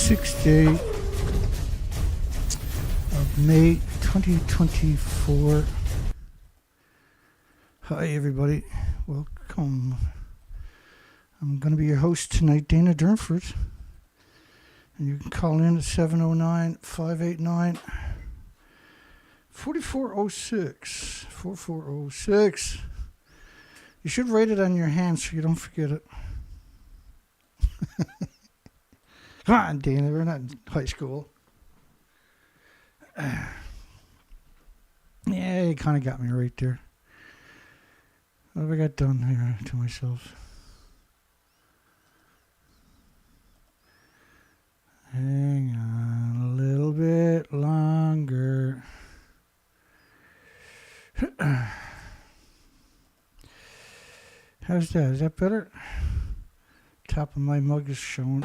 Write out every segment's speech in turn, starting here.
6th day of May 2024. Hi everybody, welcome. I'm going to be your host tonight, Dana Durnford. And you can call in at 709-589-4406. 4406. You should write it on your hand so you don't forget it. Come on, Dana, we're not in high school. Yeah, you kind of got me right there. What have I got done here to myself? Hang on a little bit longer. How's that? Is that better? Top of my mug is shown.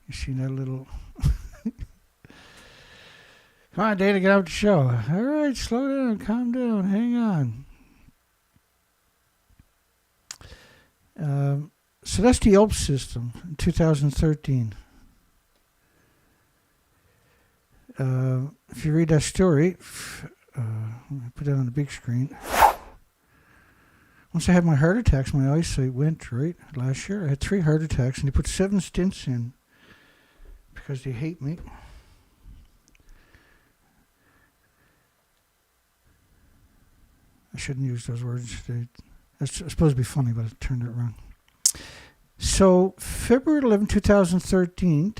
You see that little... Come on, Dana, get out the show. All right, slow down, calm down, hang on. So that's the Alps system in 2013. If you read that story, let me put that on the big screen. Once I had my heart attacks, my eyesight went, right? Last year, I had 3 heart attacks, and they put 7 stents in because they hate me. I shouldn't use those words. That's supposed to be funny, but I turned it wrong. So, February 11, 2013,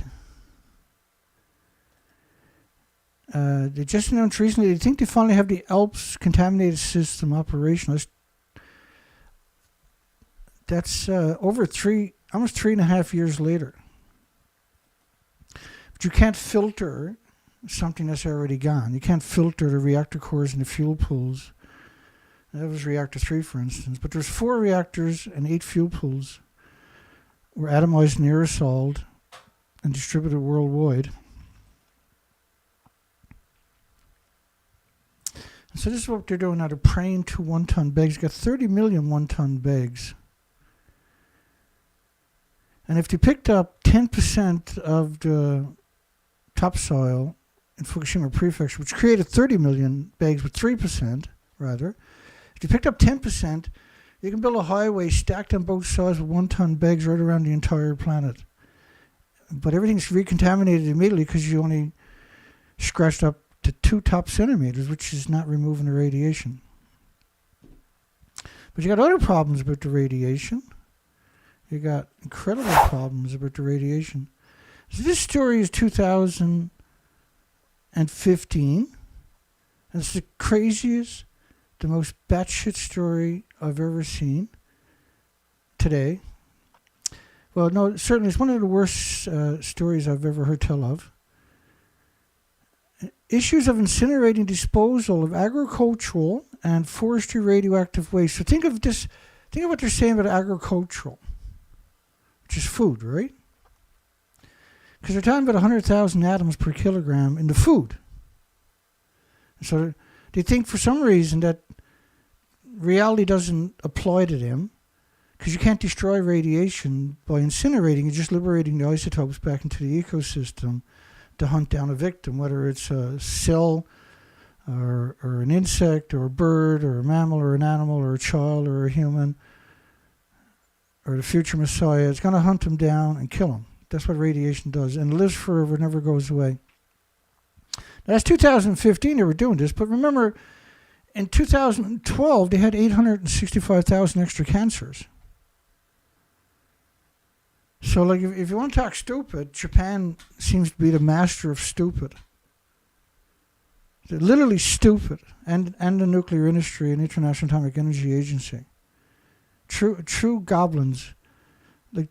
they just announced recently, they think they finally have the Alps contaminated system operational. That's almost 3.5 years later. But you can't filter something that's already gone. You can't filter the reactor cores and the fuel pools. That was reactor 3, for instance. But there's 4 reactors and 8 fuel pools were atomized and aerosoled and distributed worldwide. And so this is what they're doing now. They're praying to 1-ton bags. You've got 30 million 1-ton bags. And if they picked up 10% of the topsoil in Fukushima Prefecture, which created 30 million bags with 3%, rather, if you picked up 10%, you can build a highway stacked on both sides with 1-ton bags right around the entire planet. But everything's recontaminated immediately because you only scratched up to 2 top centimeters, which is not removing the radiation. But you got other problems with the radiation. You got incredible problems about the radiation. So this story is 2015. And it's the craziest, the most batshit story I've ever seen today. Well, no, certainly it's one of the worst stories I've ever heard tell of. Issues of incinerating disposal of agricultural and forestry radioactive waste. So think of this, think of what they're saying about agricultural, which is food, right? Because they're talking about 100,000 atoms per kilogram in the food. So they think for some reason that reality doesn't apply to them because you can't destroy radiation by incinerating. You're just liberating the isotopes back into the ecosystem to hunt down a victim, whether it's a cell or an insect or a bird or a mammal or an animal or a child or a human or the future messiah. It's going to hunt them down and kill them. That's what radiation does. And it lives forever, never goes away. Now, that's 2015 they were doing this, but remember, in 2012, they had 865,000 extra cancers. So, like, if you want to talk stupid, Japan seems to be the master of stupid. They're literally stupid. And the nuclear industry and International Atomic Energy Agency. True goblins. Like,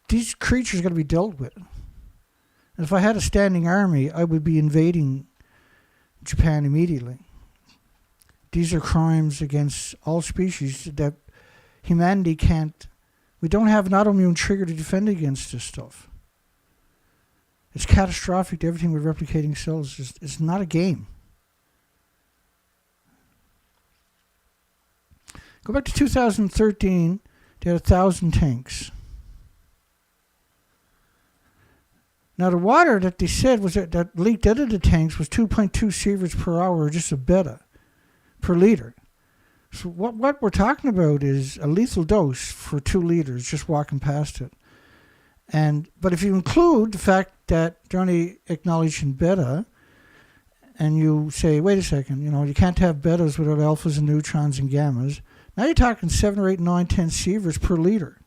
these creatures got to be dealt with. And if I had a standing army, I would be invading Japan immediately. These are crimes against all species that humanity can't. We don't have an autoimmune trigger to defend against this stuff. It's catastrophic to everything with replicating cells. It's not a game. Go back to 2013, they had 1,000 tanks. Now, the water that they said was that leaked out of the tanks was 2.2 sieverts per hour, just a beta per liter. So what we're talking about is a lethal dose for 2 liters just walking past it. But if you include the fact that they're only acknowledging beta, and you say, wait a second, you can't have betas without alphas and neutrons and gammas. Now you're talking 7 or 8, 9, 10 sieverts per liter.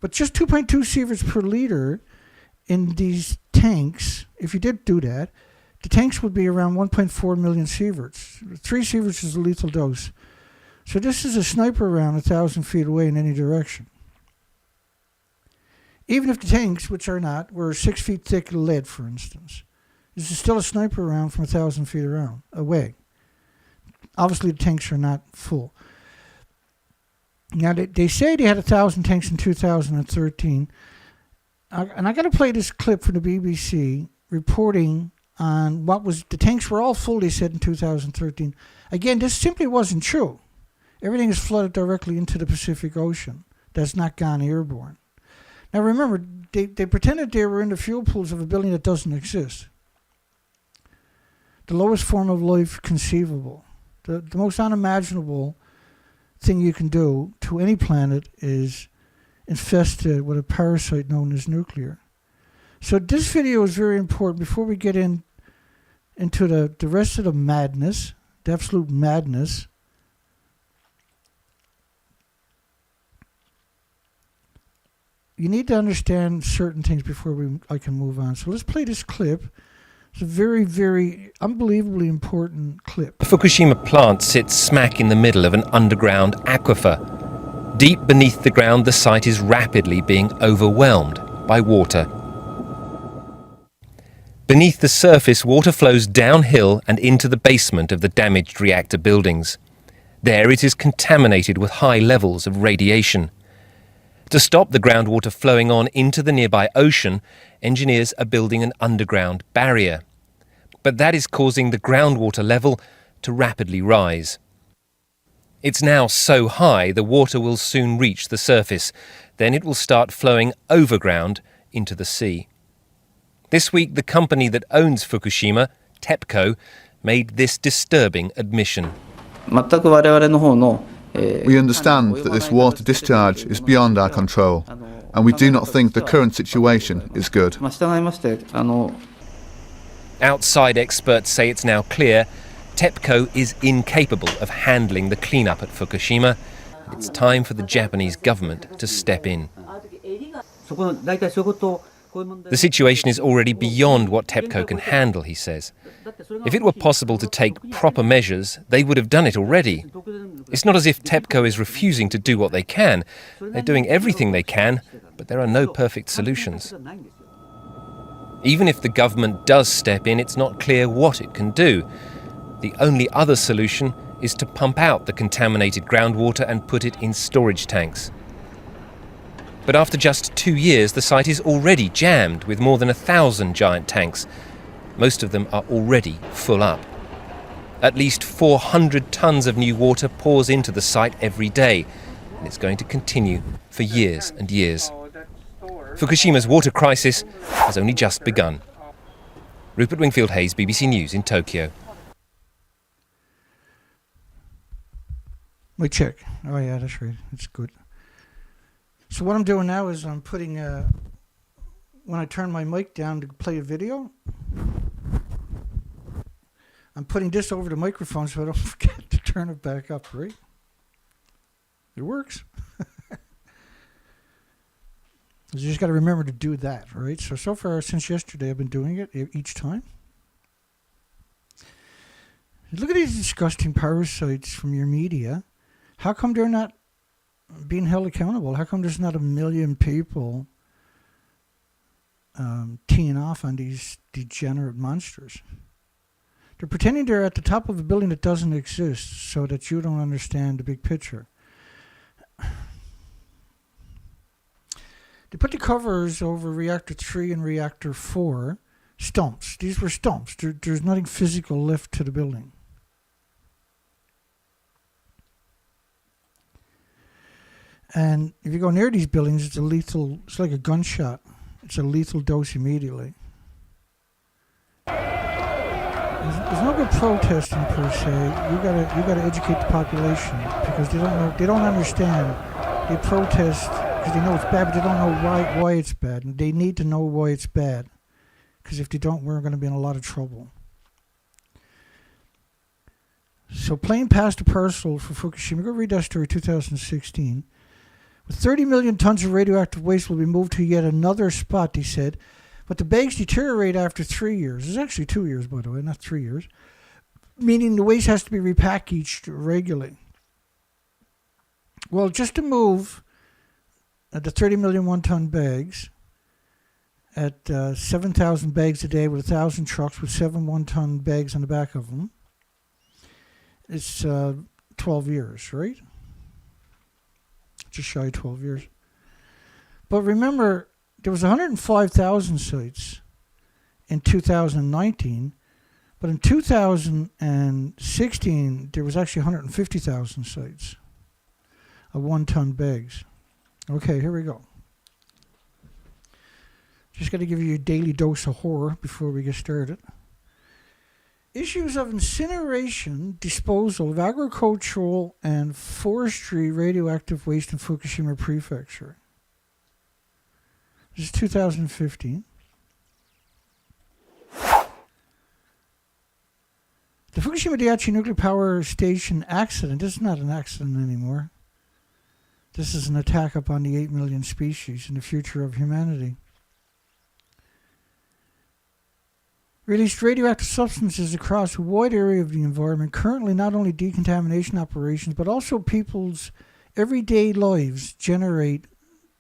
But just 2.2 sieverts per liter in these tanks, if you did do that, the tanks would be around 1.4 million sieverts. 3 sieverts is a lethal dose. So this is a sniper round 1,000 feet away in any direction. Even if the tanks, which are not, were 6 feet thick lead, for instance. This is still a sniper round from 1,000 feet away. Obviously, the tanks are not full. Now, they say they had 1,000 tanks in 2013. And I got to play this clip from the BBC reporting on the tanks were all full, they said, in 2013. Again, this simply wasn't true. Everything is flooded directly into the Pacific Ocean. That's not gone airborne. Now, remember, they pretended they were in the fuel pools of a building that doesn't exist. The lowest form of life conceivable. The most unimaginable thing you can do to any planet is infest it with a parasite known as nuclear. So this video is very important before we get into the rest of the madness, the absolute madness. You need to understand certain things before I can move on. So let's play this clip. It's a very, very unbelievably important clip. The Fukushima plant sits smack in the middle of an underground aquifer. Deep beneath the ground, the site is rapidly being overwhelmed by water. Beneath the surface, water flows downhill and into the basement of the damaged reactor buildings. There it is contaminated with high levels of radiation. To stop the groundwater flowing on into the nearby ocean, engineers are building an underground barrier. But that is causing the groundwater level to rapidly rise. It's now so high the water will soon reach the surface. Then it will start flowing overground into the sea. This week, the company that owns Fukushima, TEPCO, made this disturbing admission. We understand that this water discharge is beyond our control, and we do not think the current situation is good. Outside experts say it's now clear TEPCO is incapable of handling the cleanup at Fukushima. It's time for the Japanese government to step in. The situation is already beyond what TEPCO can handle, he says. If it were possible to take proper measures, they would have done it already. It's not as if TEPCO is refusing to do what they can. They're doing everything they can, but there are no perfect solutions. Even if the government does step in, it's not clear what it can do. The only other solution is to pump out the contaminated groundwater and put it in storage tanks. But after just 2 years, the site is already jammed with more than 1,000 giant tanks. Most of them are already full up. At least 400 tons of new water pours into the site every day, and it's going to continue for years and years. Fukushima's water crisis has only just begun. Rupert Wingfield-Hayes, BBC News in Tokyo. Wait, check. Oh yeah, that's right. That's good. So what I'm doing now is I'm putting, when I turn my mic down to play a video, I'm putting this over the microphone so I don't forget to turn it back up, right? It works. You just got to remember to do that, right? So far, since yesterday, I've been doing it each time. Look at these disgusting parasites from your media. How come they're not being held accountable? How come there's not 1 million people teeing off on these degenerate monsters? They're pretending they're at the top of a building that doesn't exist so that you don't understand the big picture. They put the covers over Reactor 3 and Reactor 4, stumps. These were stumps. There's nothing physical left to the building. And if you go near these buildings, it's like a gunshot. it's a lethal dose immediately. There's no good protesting per se. You gotta educate the population because they don't understand. They protest because they know it's bad, but they don't know why it's bad, and they need to know why it's bad. Because if they don't, we're going to be in a lot of trouble. So plane passed a parcel for Fukushima. Go read that story, 2016. With 30 million tons of radioactive waste will be moved to yet another spot, he said. But the bags deteriorate after 3 years. It's actually 2 years, by the way, not 3 years. Meaning the waste has to be repackaged regularly. Well, just to move the 30 million one-ton bags at 7,000 bags a day with 1,000 trucks with 7 one-ton bags on the back of them, it's 12 years, right? Just shy of 12 years. But remember, there was 105,000 sites in 2019, but in 2016, there was actually 150,000 sites of one-ton bags. Okay, here we go. Just got to give you a daily dose of horror before we get started. Issues of incineration, disposal of agricultural and forestry radioactive waste in Fukushima Prefecture. This is 2015. The Fukushima Daiichi nuclear power station accident, this is not an accident anymore. This is an attack upon the 8 million species and the future of humanity. Released radioactive substances across a wide area of the environment, currently not only decontamination operations, but also people's everyday lives generate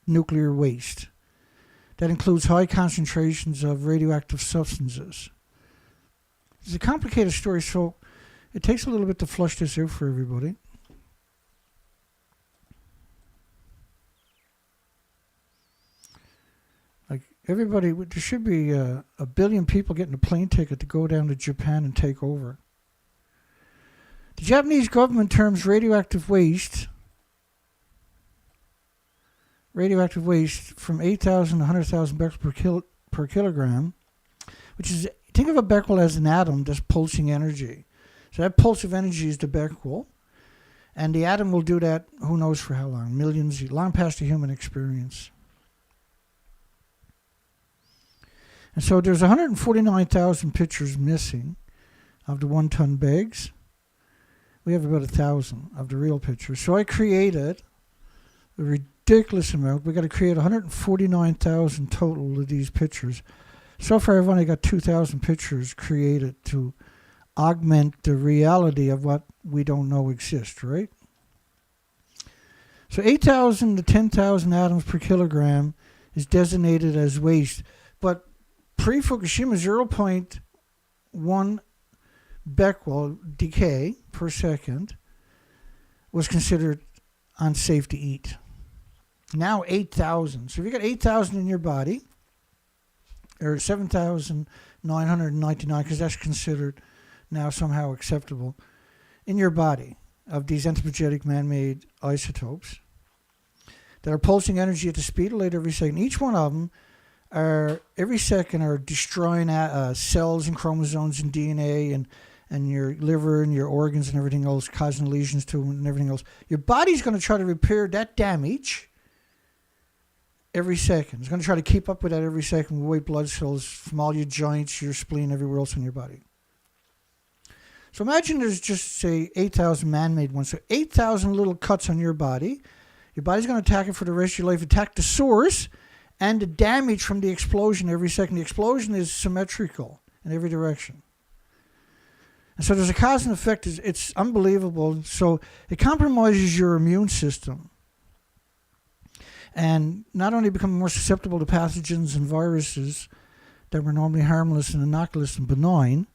nuclear waste. That includes high concentrations of radioactive substances. It's a complicated story, so it takes a little bit to flush this out for everybody. Like everybody, there should be a billion people getting a plane ticket to go down to Japan and take over. The Japanese government terms radioactive waste from 8,000 to 100,000 becquerels per kilogram, which is, think of a becquerel as an atom that's pulsing energy. So that pulse of energy is the becquerel, and the atom will do that who knows for how long, millions, long past the human experience. And so there's 149,000 pictures missing of the one-ton bags. We have about 1,000 of the real pictures. So I created a ridiculous amount. We got to create 149,000 total of these pictures. So far, I've only got 2,000 pictures created to augment the reality of what we don't know exists, right? So 8,000 to 10,000 atoms per kilogram is designated as waste. But pre-Fukushima, 0.1 becquerel decay per second was considered unsafe to eat. Now 8,000. So if you got 8,000 in your body, or 7,999, because that's considered now somehow acceptable, in your body of these anthropogenic man-made isotopes that are pulsing energy at the speed of light every second. Each one of them are every second are destroying cells and chromosomes and DNA and your liver and your organs and everything else, causing lesions to them and everything else. Your body's going to try to repair that damage every second. It's going to try to keep up with that every second with white blood cells from all your joints, your spleen, everywhere else in your body. So imagine there's just, say, 8,000 man-made ones. So 8,000 little cuts on your body. Your body's going to attack it for the rest of your life, attack the source and the damage from the explosion every second. The explosion is symmetrical in every direction. And so there's a cause and effect. It's unbelievable. So it compromises your immune system. And not only become more susceptible to pathogens and viruses that were normally harmless and innocuous and benign,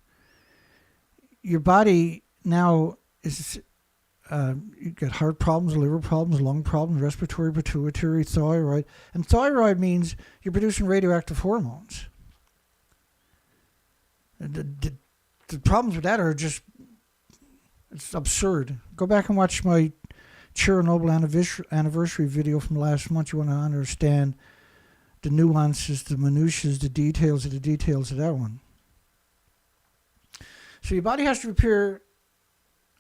your body now is, you get heart problems, liver problems, lung problems, respiratory, pituitary, thyroid. And thyroid means you're producing radioactive hormones. The problems with that are just, it's absurd. Go back and watch my Chernobyl anniversary video from last month. You want to understand the nuances, the minutiae, the details of that one. So your body has to repair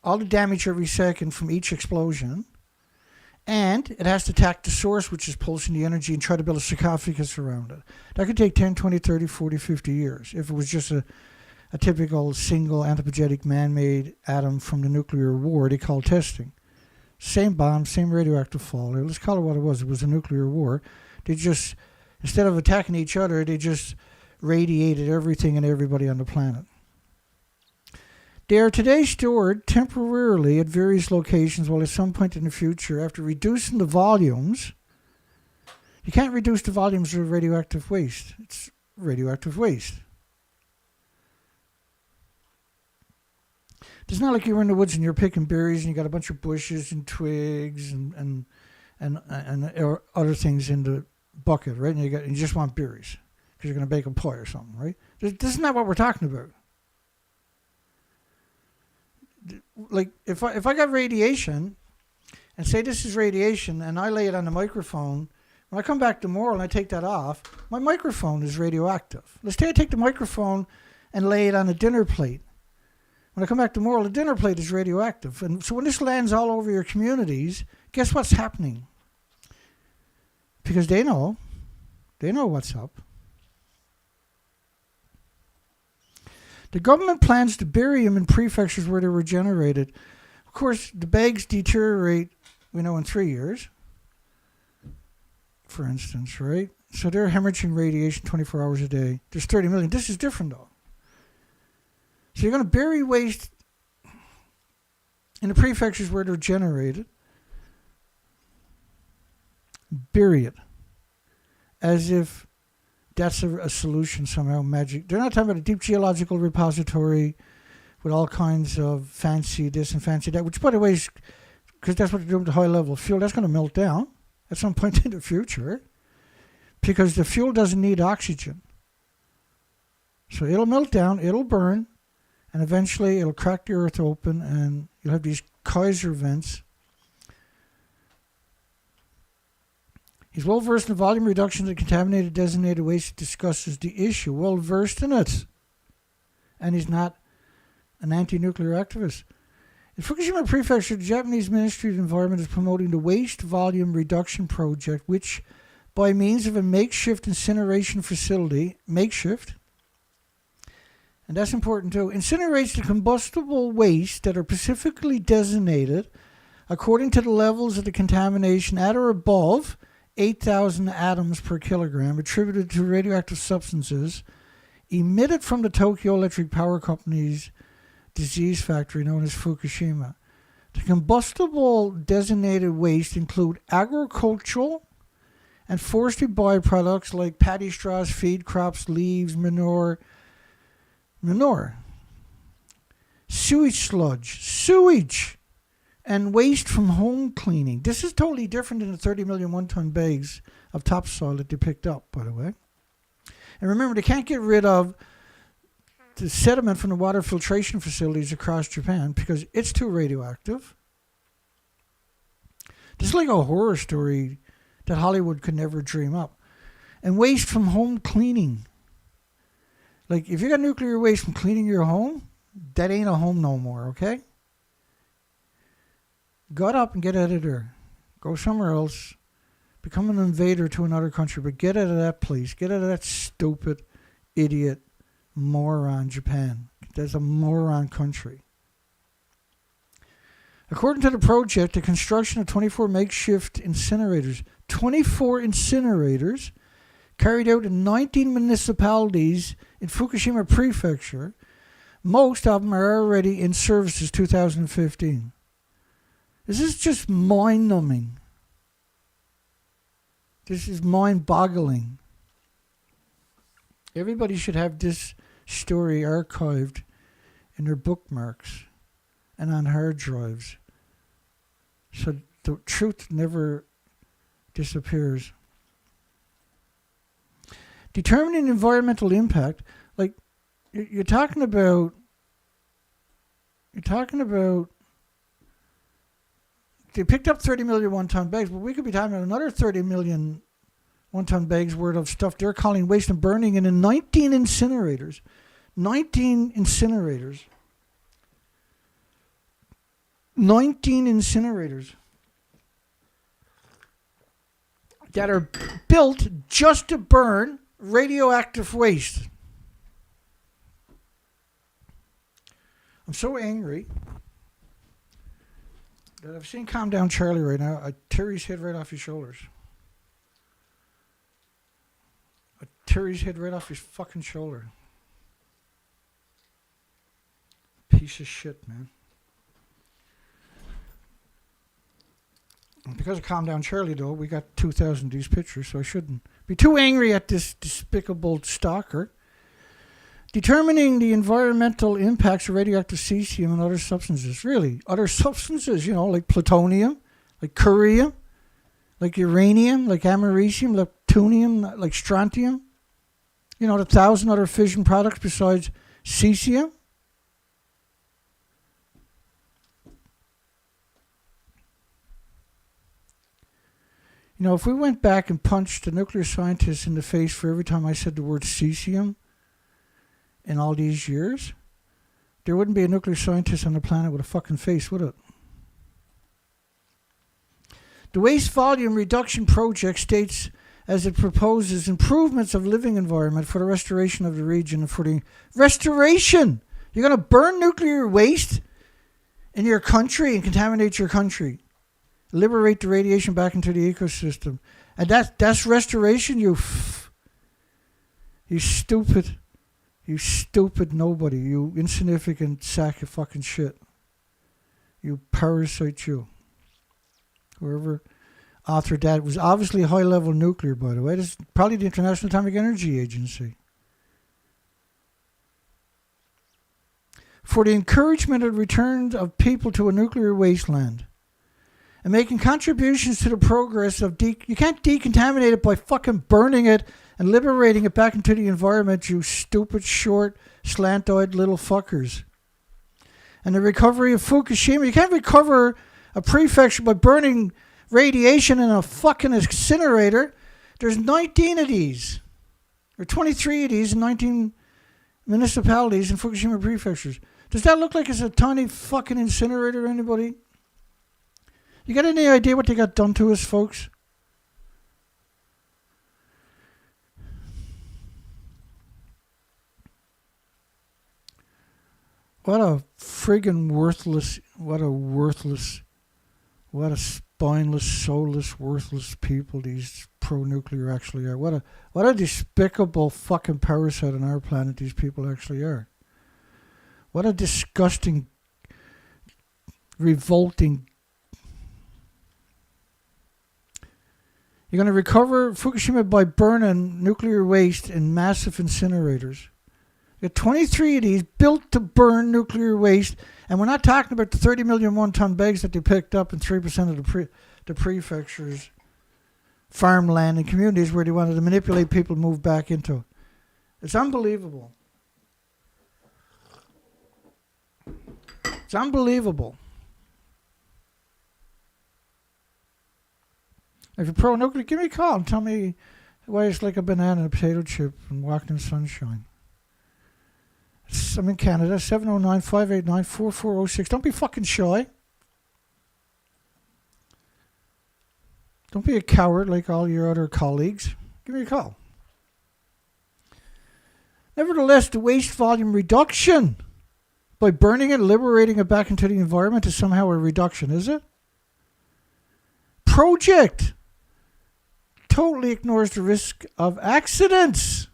all the damage every second from each explosion, and it has to attack the source, which is pulsing the energy, and try to build a sarcophagus around it. That could take 10, 20, 30, 40, 50 years if it was just a typical single anthropogenic man-made atom from the nuclear war they call testing. Same bomb, same radioactive fallout. Let's call it what it was. It was a nuclear war. They just, instead of attacking each other, they just radiated everything and everybody on the planet. They are today stored temporarily at various locations, while at some point in the future, after reducing the volumes, you can't reduce the volumes of radioactive waste. It's radioactive waste. It's not like you're in the woods and you're picking berries and you got a bunch of bushes and twigs and other things in the bucket, right? And you just want berries because you're going to bake a pie or something, right? This is not what we're talking about. Like if I got radiation, and say this is radiation, and I lay it on the microphone, when I come back tomorrow and I take that off, my microphone is radioactive. Let's say I take the microphone and lay it on a dinner plate. When I come back tomorrow, the dinner plate is radioactive. And so when this lands all over your communities, guess what's happening? Because they know what's up. The government plans to bury them in prefectures where they were generated. Of course, the bags deteriorate, in 3 years, for instance, right? So they're hemorrhaging radiation 24 hours a day. There's 30 million. This is different, though. So you're going to bury waste in the prefectures where they're generated. Bury it. As if that's a solution somehow, magic. They're not talking about a deep geological repository with all kinds of fancy this and fancy that, which, by the way, is because that's what they're doing with the high-level fuel. That's going to melt down at some point in the future because the fuel doesn't need oxygen. So it'll melt down, it'll burn, and eventually it'll crack the earth open, and you'll have these Kaiser vents. He's well versed in volume reduction of contaminated designated waste. Discusses the issue. Well versed in it. And he's not an anti-nuclear activist. In Fukushima Prefecture, the Japanese Ministry of the Environment is promoting the Waste Volume Reduction Project, which, by means of a makeshift incineration facility, and that's important too, incinerates the combustible waste that are specifically designated according to the levels of the contamination at or above 8,000 atoms per kilogram attributed to radioactive substances emitted from the Tokyo Electric Power Company's disease factory known as Fukushima. The combustible designated waste include agricultural and forestry byproducts like paddy straws, feed crops, leaves, manure, sewage sludge, and waste from home cleaning. This is totally different than the 30 million one-ton bags of topsoil that they picked up, by the way. And remember, they can't get rid of the sediment from the water filtration facilities across Japan because it's too radioactive. This is like a horror story that Hollywood could never dream up. And waste from home cleaning. Like, if you got nuclear waste from cleaning your home, that ain't a home no more, okay? Gut up and get out of there. Go somewhere else. Become an invader to another country, but get out of that place. Get out of that stupid, idiot, moron Japan. That's a moron country. According to the project, the construction of 24 makeshift incinerators, 24 incinerators carried out in 19 municipalities in Fukushima Prefecture. Most of them are already in service since 2015. This is just mind-numbing. This is mind-boggling. Everybody should have this story archived in their bookmarks and on hard drives so the truth never disappears. Determining environmental impact, like you're talking about they picked up 30 million one-ton bags, but we could be talking about another 30 million 1-ton bags worth of stuff they're calling waste and burning in 19 incinerators. 19 incinerators. 19 incinerators that are built just to burn radioactive waste. I'm so angry that I've seen Calm Down Charlie right now. I tear his head right off his shoulders. I tear his head right off his fucking shoulder. Piece of shit, man. And because of Calm Down Charlie, though, we got 2,000 of these pictures, so I shouldn't be too angry at this despicable stalker. Determining the environmental impacts of radioactive cesium and other substances. Really, other substances, like plutonium, like curium, like uranium, like americium, like plutonium, like strontium. The 1,000 other fission products besides cesium. If we went back and punched the nuclear scientists in the face for every time I said the word cesium in all these years, there wouldn't be a nuclear scientist on the planet with a fucking face, would it? The Waste Volume Reduction Project states, as it proposes improvements of living environment for the restoration of the region and for the restoration. You're going to burn nuclear waste in your country and contaminate your country. Liberate the radiation back into the ecosystem. And that's restoration, you stupid nobody, you insignificant sack of fucking shit. You parasite, you. Whoever authored that was obviously high-level nuclear, by the way. This is probably the International Atomic Energy Agency. For the encouragement and return of people to a nuclear wasteland. And making contributions to the progress of... you can't decontaminate it by fucking burning it and liberating it back into the environment, you stupid, short, slant-eyed little fuckers. And the recovery of Fukushima. You can't recover a prefecture by burning radiation in a fucking incinerator. There's 19 of these. Or 23 of these in 19 municipalities in Fukushima prefectures. Does that look like it's a tiny fucking incinerator, anybody? You got any idea what they got done to us, folks? What a friggin' worthless, what a spineless, soulless, worthless people these pro-nuclear actually are. What a despicable fucking parasite on our planet these people actually are. What a disgusting, revolting. You're going to recover Fukushima by burning nuclear waste in massive incinerators. You got 23 of these built to burn nuclear waste, and we're not talking about the 30 million 1-ton bags that they picked up in 3% of the prefecture's farmland and communities where they wanted to manipulate people to move back into. It's unbelievable. It's unbelievable. If you're pro-nuclear, give me a call and tell me why it's like a banana and a potato chip and walking in sunshine. I'm in Canada, 709-589-4406. Don't be fucking shy. Don't be a coward like all your other colleagues. Give me a call. Nevertheless, the waste volume reduction by burning it, liberating it back into the environment is somehow a reduction, is it? Project totally ignores the risk of accidents.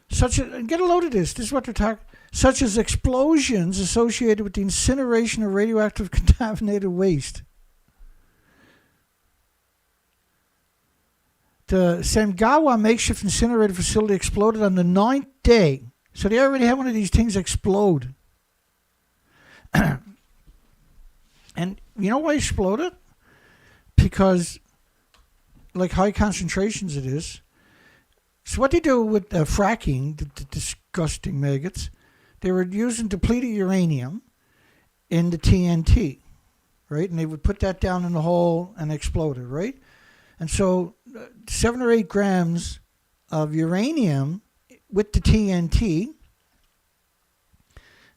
Get a load of this. This is what they're talking. Such as explosions associated with the incineration of radioactive contaminated waste. The Sengawa makeshift incinerator facility exploded on the 9th day. So they already had one of these things explode. And you know why it exploded? Because, like high concentrations it is. So what they do with fracking, the disgusting maggots, they were using depleted uranium in the TNT, right? And they would put that down in the hole and explode it, right? And so 7 or 8 grams of uranium with the TNT,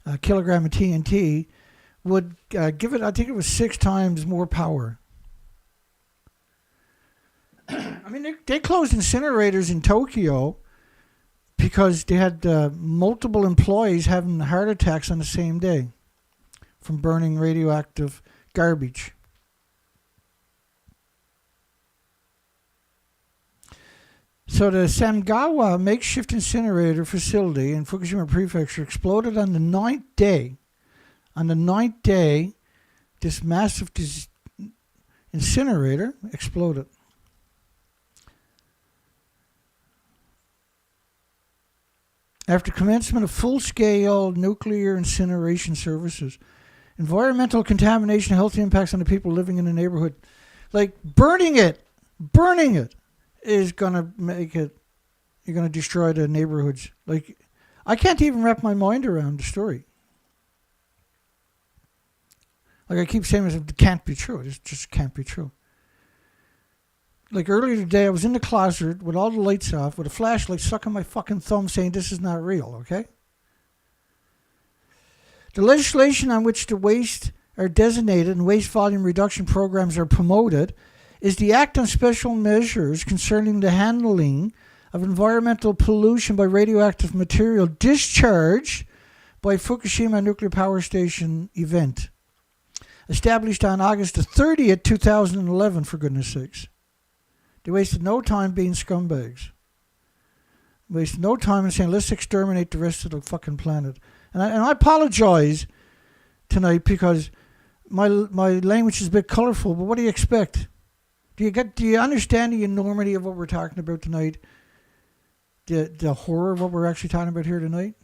a kilogram of TNT, would give it, I think it was 6 times more power. I mean, they closed incinerators in Tokyo because they had multiple employees having heart attacks on the same day from burning radioactive garbage. So the Samgawa makeshift incinerator facility in Fukushima Prefecture exploded on the 9th day. On the 9th day, this massive incinerator exploded. After commencement of full-scale nuclear incineration services, environmental contamination, health impacts on the people living in the neighborhood, like burning it is going to make it, you're going to destroy the neighborhoods. Like, I can't even wrap my mind around the story. Like I keep saying, it can't be true. It just can't be true. Like earlier today, I was in the closet with all the lights off, with a flashlight sucking my fucking thumb saying this is not real, okay? The legislation on which the waste are designated and waste volume reduction programs are promoted is the Act on Special Measures concerning the handling of environmental pollution by radioactive material discharged by Fukushima Nuclear Power Station event, established on August the 30th, 2011, for goodness sakes. They wasted no time being scumbags. Wasted no time in saying, let's exterminate the rest of the fucking planet. And I apologize tonight because my language is a bit colorful, but what do you expect? Do you understand the enormity of what we're talking about tonight? The horror of what we're actually talking about here tonight?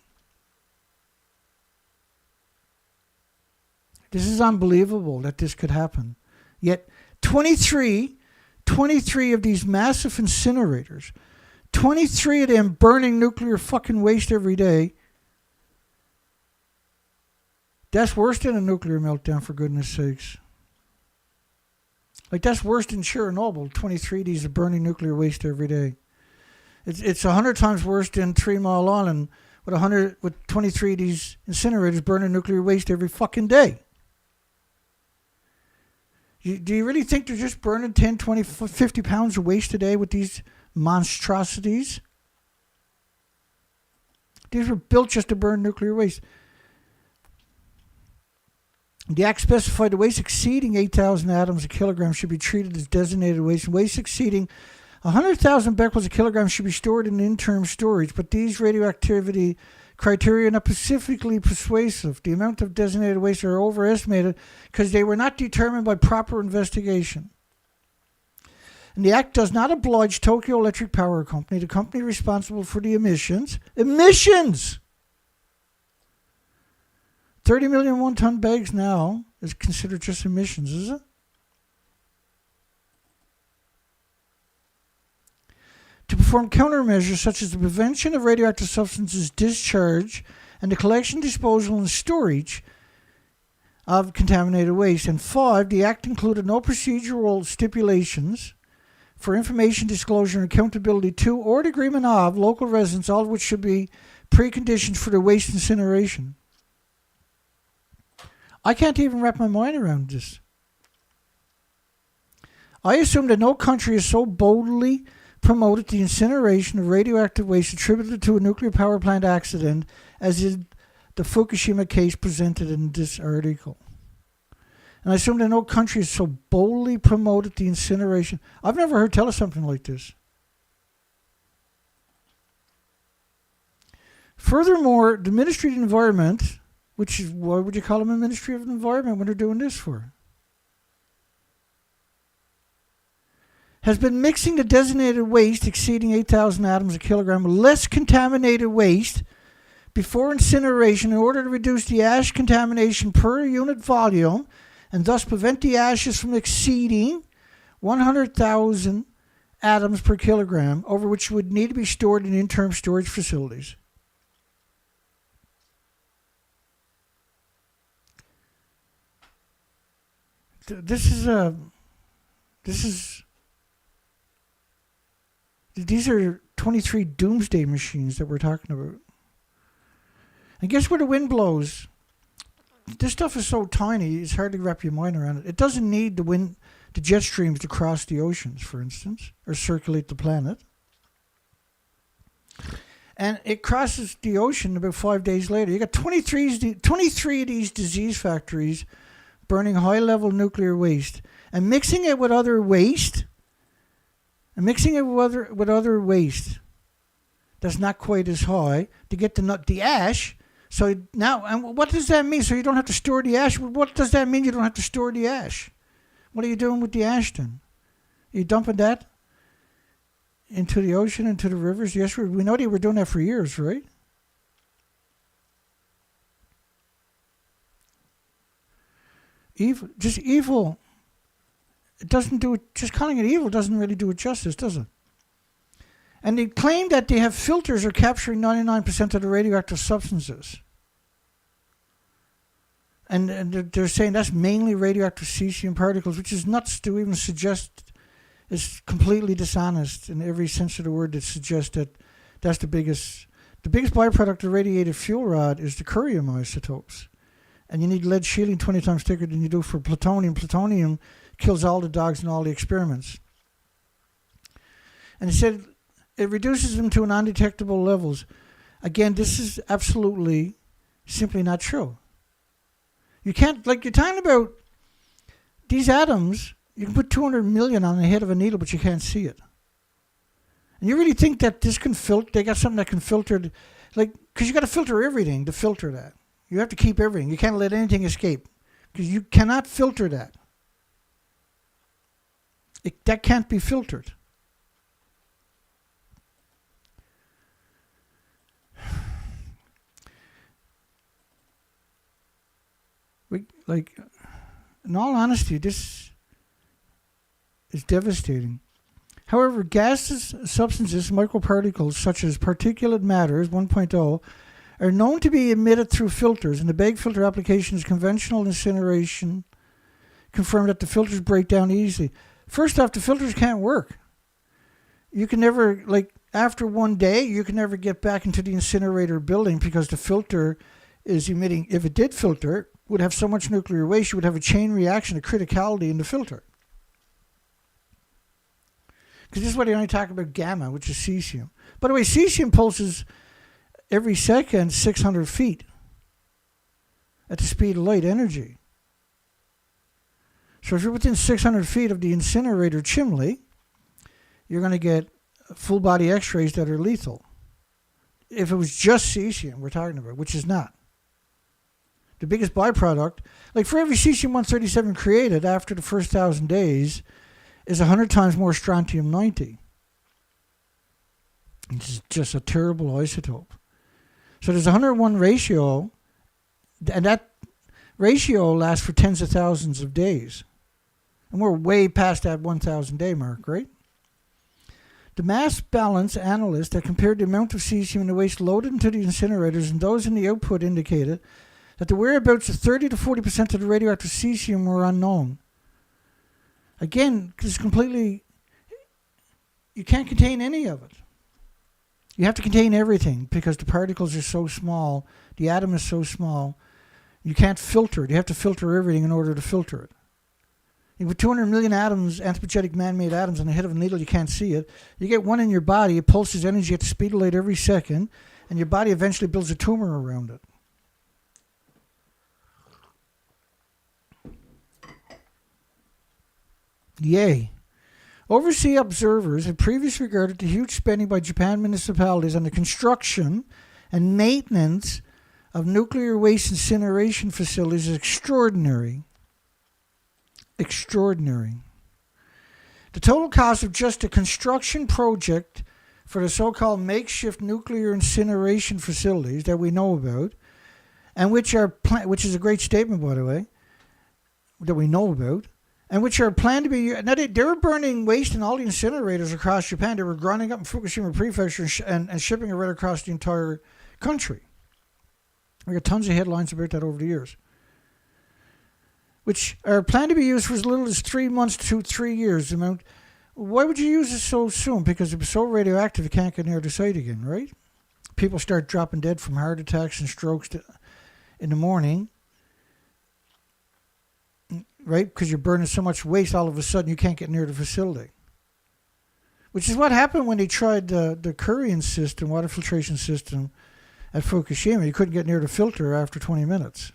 This is unbelievable that this could happen. Yet 23 of these massive incinerators, 23 of them burning nuclear fucking waste every day. That's worse than a nuclear meltdown, for goodness sakes. Like, that's worse than Chernobyl. 23 of these are burning nuclear waste every day. It's 100 times worse than 3 Mile Island with 23 of these incinerators burning nuclear waste every fucking day. Do you really think they're just burning 10, 20, 50 pounds of waste a day with these monstrosities? These were built just to burn nuclear waste. The Act specified the waste exceeding 8,000 atoms a kilogram should be treated as designated waste, and waste exceeding 100,000 becquerels a kilogram should be stored in interim storage, but these radioactivity criteria are not specifically persuasive. The amount of designated waste are overestimated because they were not determined by proper investigation. And the Act does not oblige Tokyo Electric Power Company, the company responsible for the emissions. 30 million one-ton bags now is considered just emissions, is it? To perform countermeasures such as the prevention of radioactive substances discharge and the collection, disposal, and storage of contaminated waste. And 5, the Act included no procedural stipulations for information disclosure and accountability to or the agreement of local residents, all of which should be preconditions for the waste incineration. I can't even wrap my mind around this. I assume that no country has so boldly promoted the incineration of radioactive waste attributed to a nuclear power plant accident as is the Fukushima case presented in this article. And I assume that no country has so boldly promoted the incineration. I've never heard tell of something like this. Furthermore, the Ministry of Environment, which is, why would you call them a Ministry of Environment when they're doing this for? Has been mixing the designated waste exceeding 8,000 atoms a kilogram with less contaminated waste before incineration in order to reduce the ash contamination per unit volume and thus prevent the ashes from exceeding 100,000 atoms per kilogram, over which would need to be stored in interim storage facilities. This is These are 23 doomsday machines that we're talking about. And guess where the wind blows? This stuff is so tiny, it's hard to wrap your mind around it. It doesn't need the jet streams to cross the oceans, for instance, or circulate the planet. And it crosses the ocean about 5 days later. You got 23 of these disease factories burning high-level nuclear waste and mixing it with other waste. And mixing it with other waste that's not quite as high to get the ash. So now, and what does that mean? So you don't have to store the ash. What does that mean? You don't have to store the ash. What are you doing with the ash then? Are you dumping that into the ocean, into the rivers? Yes, we know they were doing that for years, right? Evil. It doesn't do it. Just calling it evil doesn't really do it justice, does it? And they claim that they have filters are capturing 99% of the radioactive substances. And they're saying that's mainly radioactive cesium particles, which is nuts to even suggest. It's completely dishonest in every sense of the word that suggests that that's the biggest byproduct of radiated fuel rod is the curium isotopes. And you need lead shielding 20 times thicker than you do for plutonium. Plutonium kills all the dogs in all the experiments. And it said it reduces them to non-detectable levels. Again, this is absolutely simply not true. You can't, like you're talking about these atoms, you can put 200 million on the head of a needle, but you can't see it. And you really think that this can filter, they got something that can filter, like, because you got to filter everything to filter that. You have to keep everything. You can't let anything escape because you cannot filter that. That can't be filtered. In all honesty, this is devastating. However, gases, substances, microparticles such as particulate matter 1.0 are known to be emitted through filters, and the bag filter application is conventional incineration confirmed that the filters break down easily. First off, the filters can't work. You can never, after one day, you can never get back into the incinerator building because the filter is emitting, if it did filter, would have so much nuclear waste, you would have a chain reaction of criticality in the filter. Because this is why they only talk about gamma, which is cesium. By the way, cesium pulses every second 600 feet at the speed of light energy. So if you're within 600 feet of the incinerator chimney, you're going to get full body x-rays that are lethal. If it was just cesium we're talking about, which is not. The biggest byproduct, like for every cesium-137 created after the first 1,000 days, is 100 times more strontium-90. It's just a terrible isotope. So there's a 101 ratio, and that ratio lasts for tens of thousands of days. And we're way past that 1,000 day mark, right? The mass balance analyst that compared the amount of cesium in the waste loaded into the incinerators and those in the output indicated that the whereabouts of 30 to 40% of the radioactive cesium were unknown. Again, it's completely, you can't contain any of it. You have to contain everything because the particles are so small, the atom is so small, you can't filter it. You have to filter everything in order to filter it. You put 200 million atoms, anthropogenic man-made atoms on the head of a needle, you can't see it. You get one in your body, it pulses energy at the speed of light every second, and your body eventually builds a tumor around it. Yay. Overseas observers had previously regarded the huge spending by Japan municipalities on the construction and maintenance of nuclear waste incineration facilities as extraordinary. Extraordinary. The total cost of just a construction project for the so-called makeshift nuclear incineration facilities that we know about, and which is a great statement, by the way, that we know about, and which are planned to be. Now they were burning waste in all the incinerators across Japan. They were grinding up in Fukushima Prefecture and shipping it right across the entire country. We got tons of headlines about that over the years. Which are planned to be used for as little as 3 months to 3 years. The amount Why would you use it so soon? Because it was so radioactive, you can't get near the site again, right? People start dropping dead from heart attacks and strokes in the morning, right? Because you're burning so much waste, all of a sudden you can't get near the facility. Which is what happened when they tried the Cumbrian system, water filtration system, at Fukushima. You couldn't get near the filter after 20 minutes.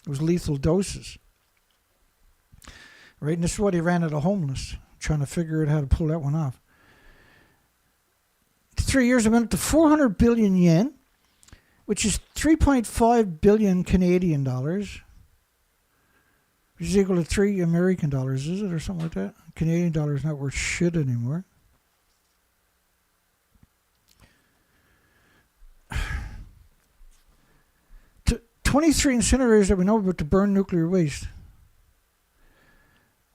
It was lethal doses. Right? And this is why they ran out of homeless, trying to figure out how to pull that one off. 3 years, it went up to 400 billion yen, which is 3.5 billion Canadian dollars, which is equal to 3 American dollars, is it, or something like that? Canadian dollars not worth shit anymore. To 23 incinerators that we know about to burn nuclear waste.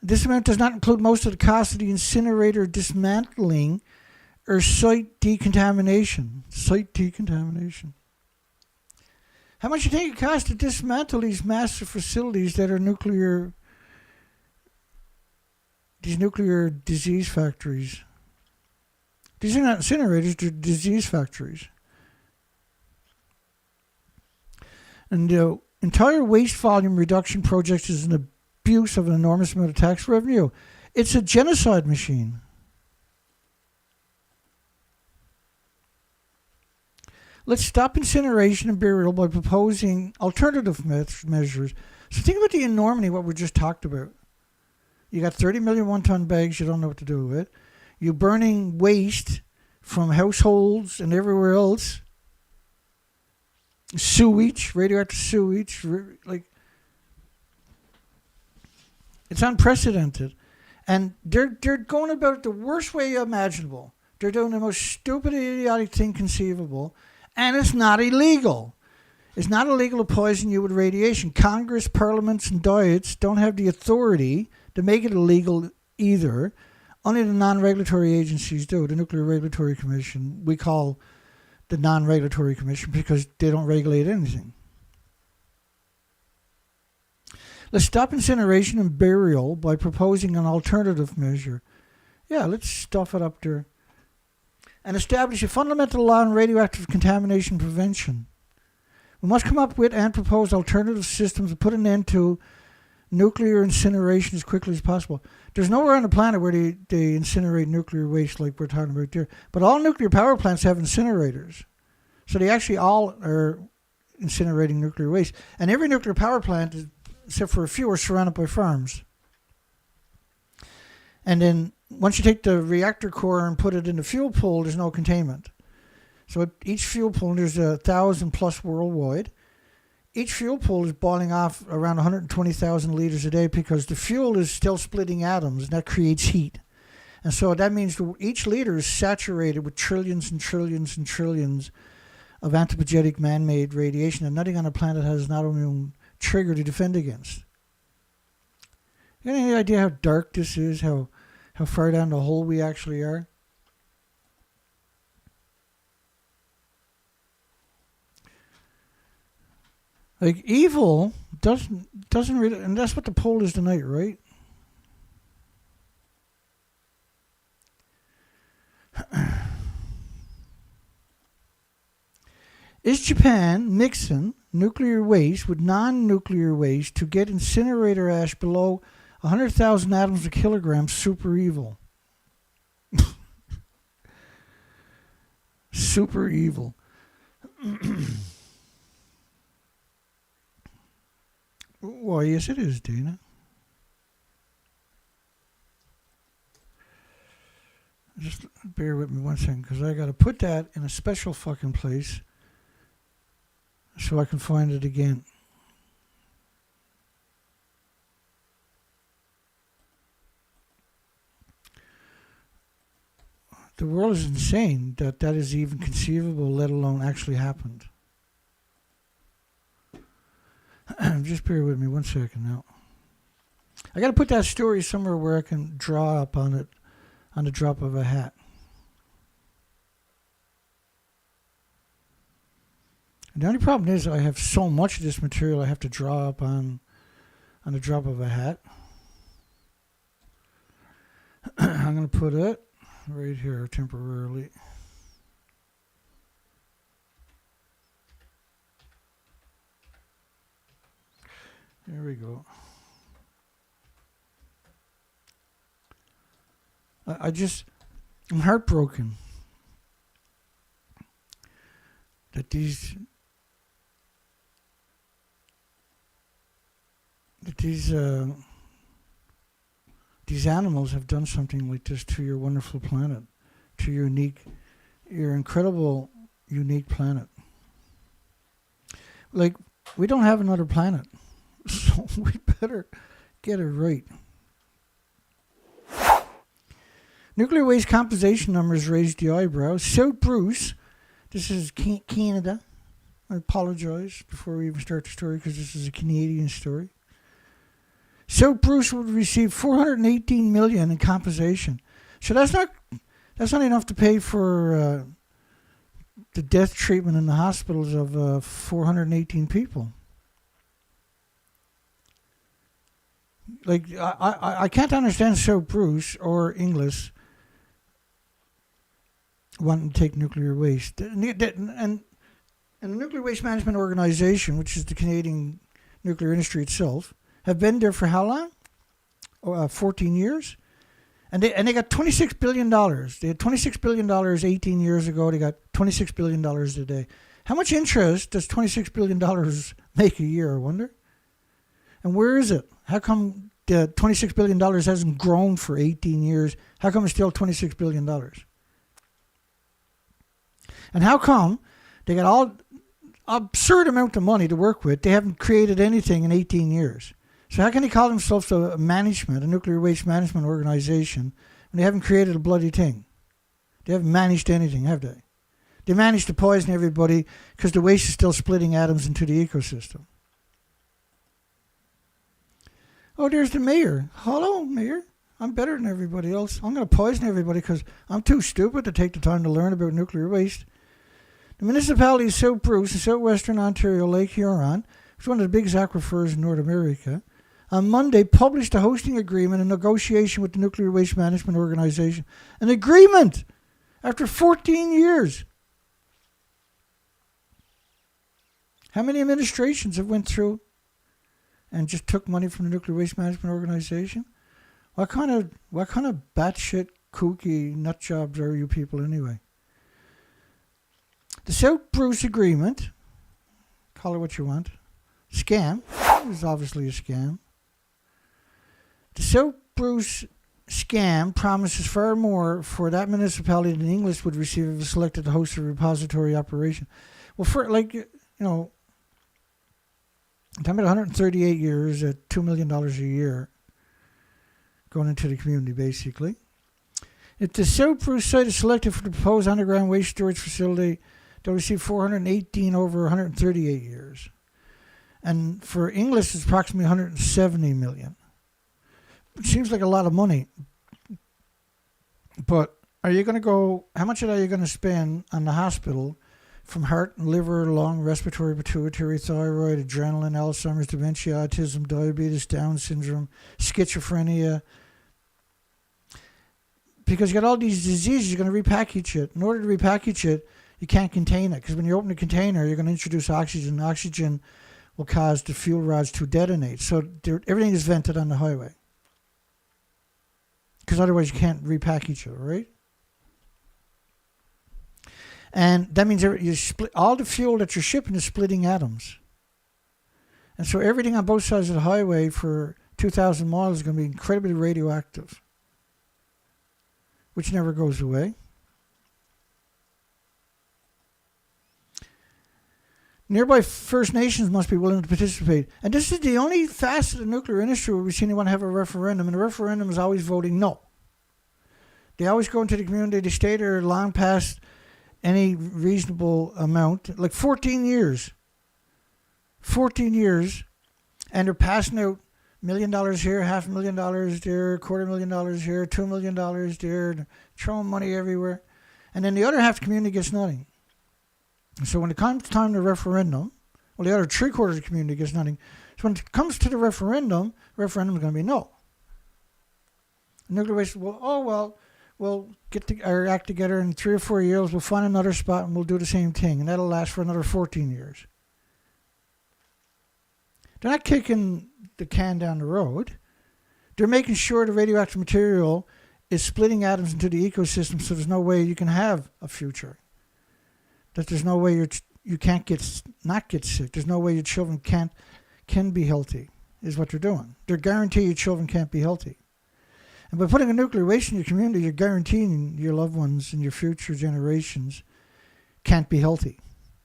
This amount does not include most of the cost of the incinerator dismantling or site decontamination. Site decontamination. How much do you think it costs to dismantle these massive facilities that are nuclear, these nuclear disease factories? These are not incinerators, they're disease factories. And the entire waste volume reduction project is an abuse of an enormous amount of tax revenue. It's a genocide machine. Let's stop incineration and burial by proposing alternative measures. So think about the enormity of what we just talked about. You got 30 million one-ton bags you don't know what to do with. You're burning waste from households and everywhere else. Sewage, radioactive sewage, like it's unprecedented. And they're going about it the worst way imaginable. They're doing the most stupid, idiotic thing conceivable. And it's not illegal. It's not illegal to poison you with radiation. Congress, parliaments, and diets don't have the authority to make it illegal either. Only the non-regulatory agencies do. The Nuclear Regulatory Commission, we call the non-regulatory commission because they don't regulate anything. Let's stop incineration and burial by proposing an alternative measure. Yeah, let's stuff it up there. And establish a fundamental law on radioactive contamination prevention. We must come up with and propose alternative systems to put an end to nuclear incineration as quickly as possible. There's nowhere on the planet where they incinerate nuclear waste like we're talking about there. But all nuclear power plants have incinerators. So they actually all are incinerating nuclear waste. And every nuclear power plant, except for a few, are surrounded by farms. And then once you take the reactor core and put it in the fuel pool, there's no containment. So at each fuel pool, there's 1,000 plus worldwide. Each fuel pool is boiling off around 120,000 liters a day because the fuel is still splitting atoms, and that creates heat. And so that means each liter is saturated with trillions and trillions and trillions of anthropogenic man-made radiation, and nothing on the planet has an autoimmune trigger to defend against. You got any idea how dark this is, how far down the hole we actually are? Like, evil doesn't really, and that's what the poll is tonight, right? Is Japan mixing nuclear waste with non-nuclear waste to get incinerator ash below 100,000 atoms a kilogram super evil? Super evil. Why, yes it is, Dana. Just bear with me one second, because I got to put that in a special fucking place so I can find it again. The world is insane that that is even conceivable, let alone actually happened. Just bear with me one second now. I got to put that story somewhere where I can draw up on it on the drop of a hat. And the only problem is I have so much of this material I have to draw up on the drop of a hat. I'm going to put it right here temporarily. There we go. I'm heartbroken that these animals have done something like this to your wonderful planet, to your incredible, unique planet. Like, we don't have another planet, so we better get it right. Nuclear waste compensation numbers raised the eyebrows. South Bruce, this is Canada. I apologize before we even start the story because this is a Canadian story. South Bruce would receive $418 million in compensation. So that's not enough to pay for the death treatment in the hospitals of 418 people. Like, I can't understand South Bruce or Inglis wanting to take nuclear waste. And the Nuclear Waste Management Organization, which is the Canadian nuclear industry itself, have been there for how long? 14 years? And they got $26 billion. They had $26 billion 18 years ago. They got $26 billion today. How much interest does $26 billion make a year, I wonder? And where is it? How come the $26 billion hasn't grown for 18 years? How come it's still $26 billion? And how come they got all absurd amount of money to work with? They haven't created anything in 18 years. So how can they call themselves a nuclear waste management organization, when they haven't created a bloody thing? They haven't managed anything, have they? They managed to poison everybody because the waste is still splitting atoms into the ecosystem. Oh, there's the mayor. Hello, mayor. I'm better than everybody else. I'm going to poison everybody because I'm too stupid to take the time to learn about nuclear waste. The municipality of South Bruce in southwestern Ontario, Lake Huron, which is one of the biggest aquifers in North America, on Monday published a hosting agreement in negotiation with the Nuclear Waste Management Organization. An agreement after 14 years. How many administrations have went through and just took money from the Nuclear Waste Management Organization? What kind of batshit kooky nut jobs are you people anyway? The South Bruce agreement, call it what you want, scam. It was obviously a scam. The South Bruce scam promises far more for that municipality than English would receive if it was selected to host a repository operation. Well, for I'm talking about 138 years at $2 million a year going into the community, basically. If the South Bruce site is selected for the proposed underground waste storage facility, they'll receive 418 over 138 years. And for English, it's approximately 170 million. It seems like a lot of money. But are you going to go, how much are you going to spend on the hospital from heart and liver, lung, respiratory, pituitary, thyroid, adrenaline, Alzheimer's, dementia, autism, diabetes, Down syndrome, schizophrenia? Because you got all these diseases, you're going to repackage it. In order to repackage it, you can't contain it. Because when you open the container, you're going to introduce oxygen. Oxygen will cause the fuel rods to detonate. So everything is vented on the highway. Because otherwise you can't repackage it, right? And that means you split all the fuel that you're shipping is splitting atoms. And so everything on both sides of the highway for 2,000 miles is going to be incredibly radioactive, which never goes away. Nearby First Nations must be willing to participate. And this is the only facet of the nuclear industry where we've seen anyone have a referendum. And the referendum is always voting no. They always go into the community. They stay there long past any reasonable amount. Like 14 years. 14 years. And they're passing out $1 million here, $500,000 there, $250,000 here, $2 million there. Throwing money everywhere. And then the other half of the community gets nothing. So when it comes time to referendum, well, the other 3/4 of the community gets nothing. So when it comes to the referendum is going to be no. Nuclear waste, we'll get our act together in 3 or 4 years, we'll find another spot and we'll do the same thing, and that'll last for another 14 years. They're not kicking the can down the road. They're making sure the radioactive material is splitting atoms into the ecosystem, so there's no way you can have a future. That there's no way you can't not get sick. There's no way your children can be healthy, is what they're doing. They're guaranteeing your children can't be healthy. And by putting a nuclear waste in your community, you're guaranteeing your loved ones and your future generations can't be healthy.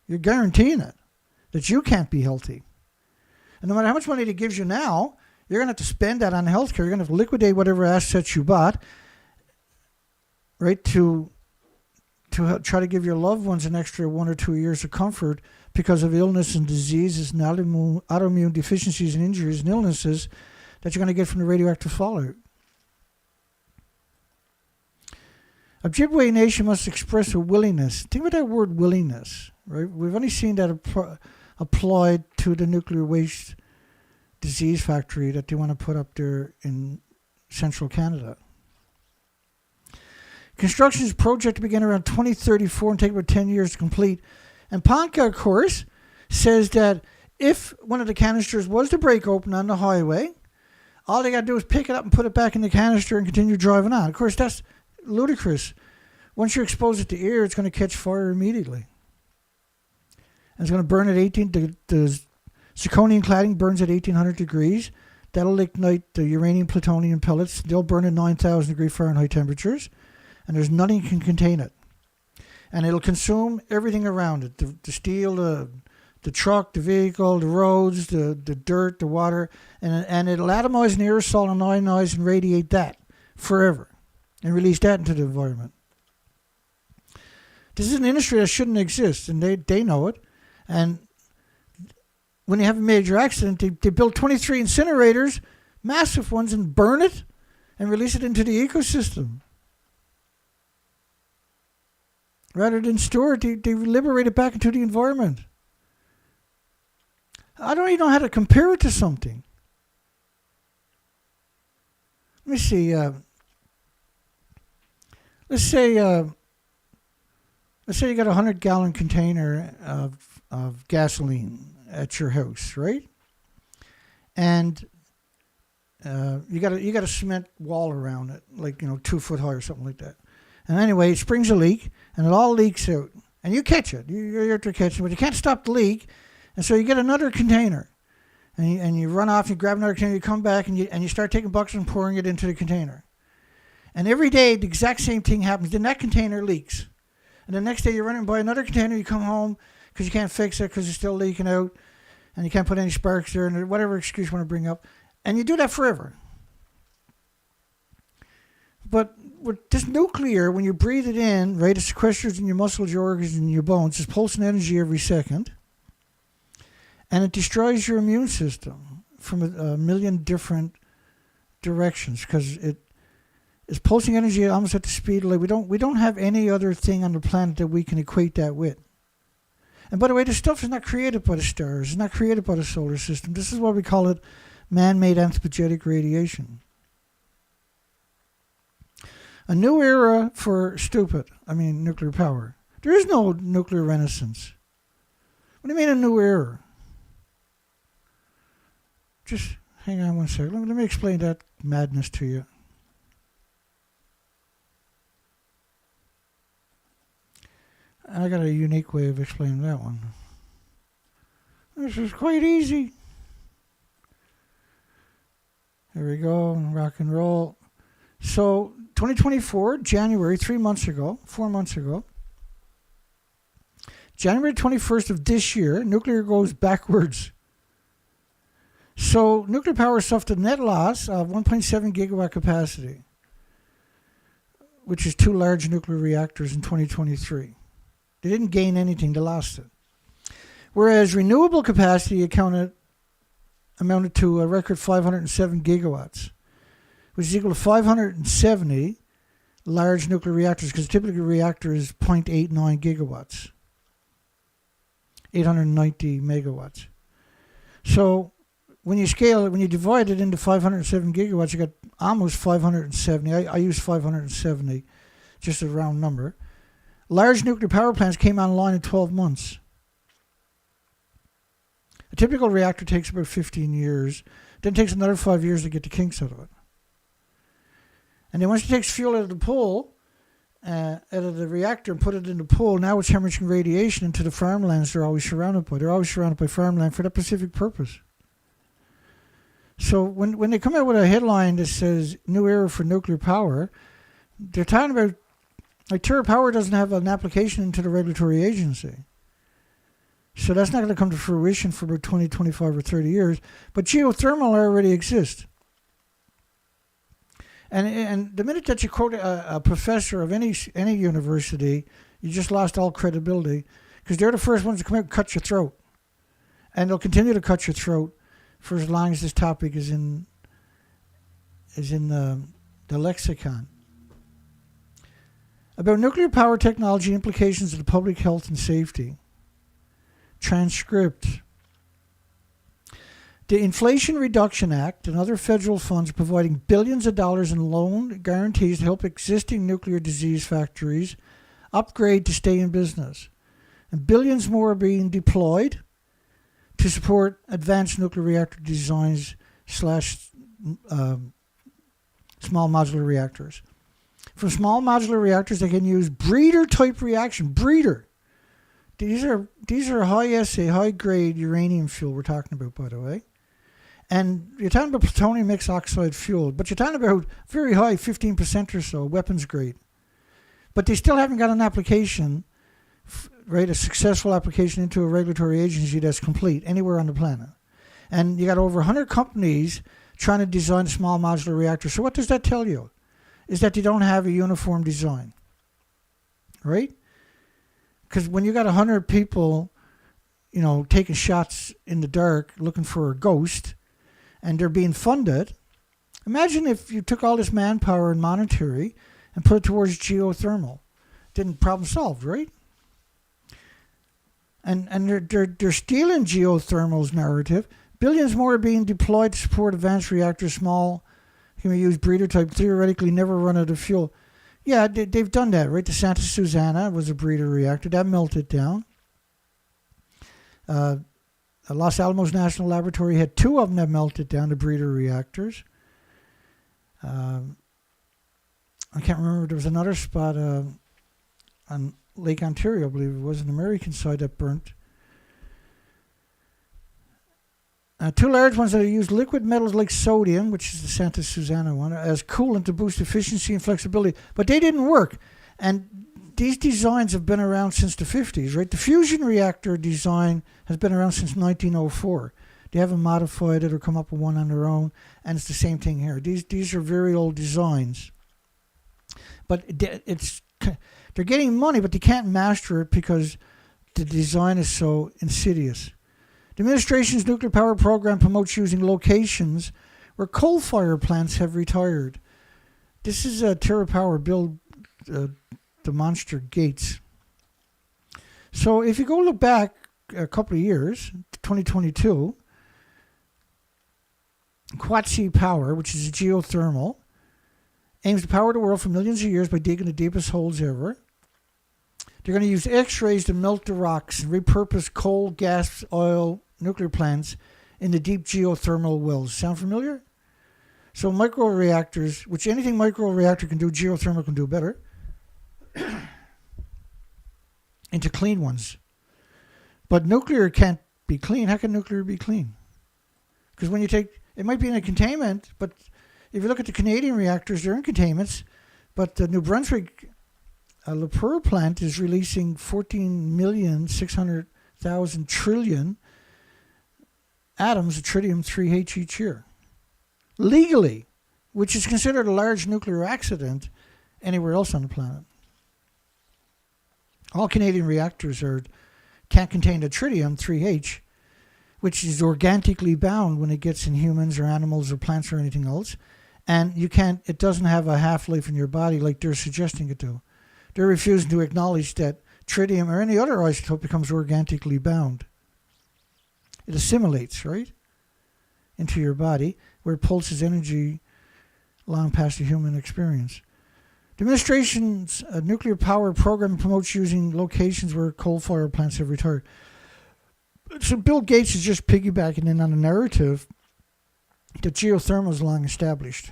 You're guaranteeing it, that you can't be healthy. And no matter how much money it gives you now, you're going to have to spend that on healthcare. You're going to have to liquidate whatever assets you bought, right, to try to give your loved ones an extra 1 or 2 years of comfort because of illness and diseases and autoimmune deficiencies and injuries and illnesses that you're going to get from the radioactive fallout. Ojibwe Nation must express a willingness. Think about that word willingness, right? We've only seen that applied to the nuclear waste disease factory that they want to put up there in central Canada. Construction is project to begin around 2034 and take about 10 years to complete. And Ponka, of course, says that if one of the canisters was to break open on the highway, all they got to do is pick it up and put it back in the canister and continue driving on. Of course, that's ludicrous. Once you expose it to air, it's going to catch fire immediately. And it's going to burn at 18. The zirconium cladding burns at 1800 degrees. That'll ignite the uranium plutonium pellets. They'll burn at 9,000 degree Fahrenheit temperatures. And there's nothing can contain it. And it'll consume everything around it. The steel, the truck, the vehicle, the roads, the dirt, the water. And it'll atomize an aerosol and ionize and radiate that forever. And release that into the environment. This is an industry that shouldn't exist. And they know it. And when they have a major accident, they build 23 incinerators, massive ones, and burn it and release it into the ecosystem. Rather than store it, they liberate it back into the environment. I don't even know how to compare it to something. Let me see. Let's say you got a 100-gallon container of gasoline at your house, right? And you got a cement wall around it, like 2 foot high or something like that. And anyway, it springs a leak, and it all leaks out. And you catch it. You're to catch it, but you can't stop the leak. And so you get another container. And you run off, you grab another container, you come back, and you start taking buckets and pouring it into the container. And every day, the exact same thing happens. Then that container leaks. And the next day, you're running by another container, you come home because you can't fix it because it's still leaking out. And you can't put any sparks there, and whatever excuse you want to bring up. And you do that forever. But with this nuclear, when you breathe it in, right, it sequesters in your muscles, your organs, and your bones. It's pulsing energy every second. And it destroys your immune system from a million different directions because it is pulsing energy almost at the speed of light. We don't have any other thing on the planet that we can equate that with. And by the way, this stuff is not created by the stars. It's not created by the solar system. This is why we call it man-made anthropogenic radiation. A new era for nuclear power. There is no nuclear renaissance. What do you mean a new era? Just hang on one second. Let me explain that madness to you. I got a unique way of explaining that one. This is quite easy. Here we go, rock and roll. So, 2024, January, 4 months ago, January 21st of this year, nuclear goes backwards. So, nuclear power suffered a net loss of 1.7 gigawatt capacity, which is 2 large nuclear reactors in 2023. They didn't gain anything, they lost it. Whereas renewable capacity amounted to a record 507 gigawatts, which is equal to 570 large nuclear reactors, because typically a reactor is 0.89 gigawatts, 890 megawatts. So when you scale it, when you divide it into 507 gigawatts, you got almost 570. I use 570, just a round number. Large nuclear power plants came online in 12 months. A typical reactor takes about 15 years. Then it takes another 5 years to get the kinks out of it. And then once it takes fuel out of the pool, out of the reactor and put it in the pool, now it's hemorrhaging radiation into the farmlands they're always surrounded by. They're always surrounded by farmland for that specific purpose. So when they come out with a headline that says new era for nuclear power, they're talking about, like, TerraPower doesn't have an application into the regulatory agency. So that's not going to come to fruition for about 20, 25, or 30 years. But geothermal already exists. And the minute that you quote a professor of any university, you just lost all credibility, because they're the first ones to come out and cut your throat. And they'll continue to cut your throat for as long as this topic is in the lexicon. About nuclear power technology implications of the public health and safety. Transcript. The Inflation Reduction Act and other federal funds are providing billions of dollars in loan guarantees to help existing nuclear disease factories upgrade to stay in business. And billions more are being deployed to support advanced nuclear reactor designs / small modular reactors. For small modular reactors, they can use breeder-type reaction. Breeder. These are high assay, high-grade uranium fuel we're talking about, by the way. And you're talking about plutonium mixed oxide fuel, but you're talking about very high, 15% or so, weapons grade. But they still haven't got an application, right, a successful application into a regulatory agency that's complete anywhere on the planet. And you got over 100 companies trying to design a small modular reactor. So what does that tell you? Is that they don't have a uniform design, right? Because when you got 100 people, taking shots in the dark looking for a ghost, and they're being funded, imagine if you took all this manpower and monetary and put it towards geothermal. Then problem solved, right? And they're stealing geothermal's narrative. Billions more are being deployed to support advanced reactors, small, can we use breeder type, theoretically never run out of fuel. Yeah, they've done that, right? The Santa Susana was a breeder reactor. That melted down. Los Alamos National Laboratory had 2 of them that melted down, the breeder reactors. I can't remember. There was another spot on Lake Ontario, I believe it was, an American side that burnt. 2 large ones that use liquid metals like sodium, which is the Santa Susana one, as coolant to boost efficiency and flexibility. But they didn't work. And these designs have been around since the 50s, right? The fusion reactor design has been around since 1904. They haven't modified it or come up with one on their own. And it's the same thing here. These are very old designs. But they're getting money, but they can't master it because the design is so insidious. The administration's nuclear power program promotes using locations where coal-fired plants have retired. This is a TerraPower build, the monster gates. So if you go look back a couple of years, 2022, Quatsi Power, which is a geothermal, aims to power the world for millions of years by digging the deepest holes ever. They're going to use X-rays to melt the rocks and repurpose coal, gas, oil, nuclear plants in the deep geothermal wells. Sound familiar? So microreactors, which anything microreactor can do, geothermal can do better, into clean ones. But nuclear can't be clean. How can nuclear be clean? Because when you take, it might be in a containment, but if you look at the Canadian reactors, they're in containments. But the New Brunswick Le Perreux plant is releasing 14,600,000 trillion atoms of tritium-3H each year. Legally, which is considered a large nuclear accident anywhere else on the planet. All Canadian reactors can't contain the tritium-3H, which is organically bound when it gets in humans or animals or plants or anything else. And it doesn't have a half-life in your body like they're suggesting it to. They're refusing to acknowledge that tritium or any other isotope becomes organically bound. It assimilates, right? into your body, where it pulses energy long past the human experience. The administration's nuclear power program promotes using locations where coal-fired plants have retired. So Bill Gates is just piggybacking in on a narrative that geothermal is long established.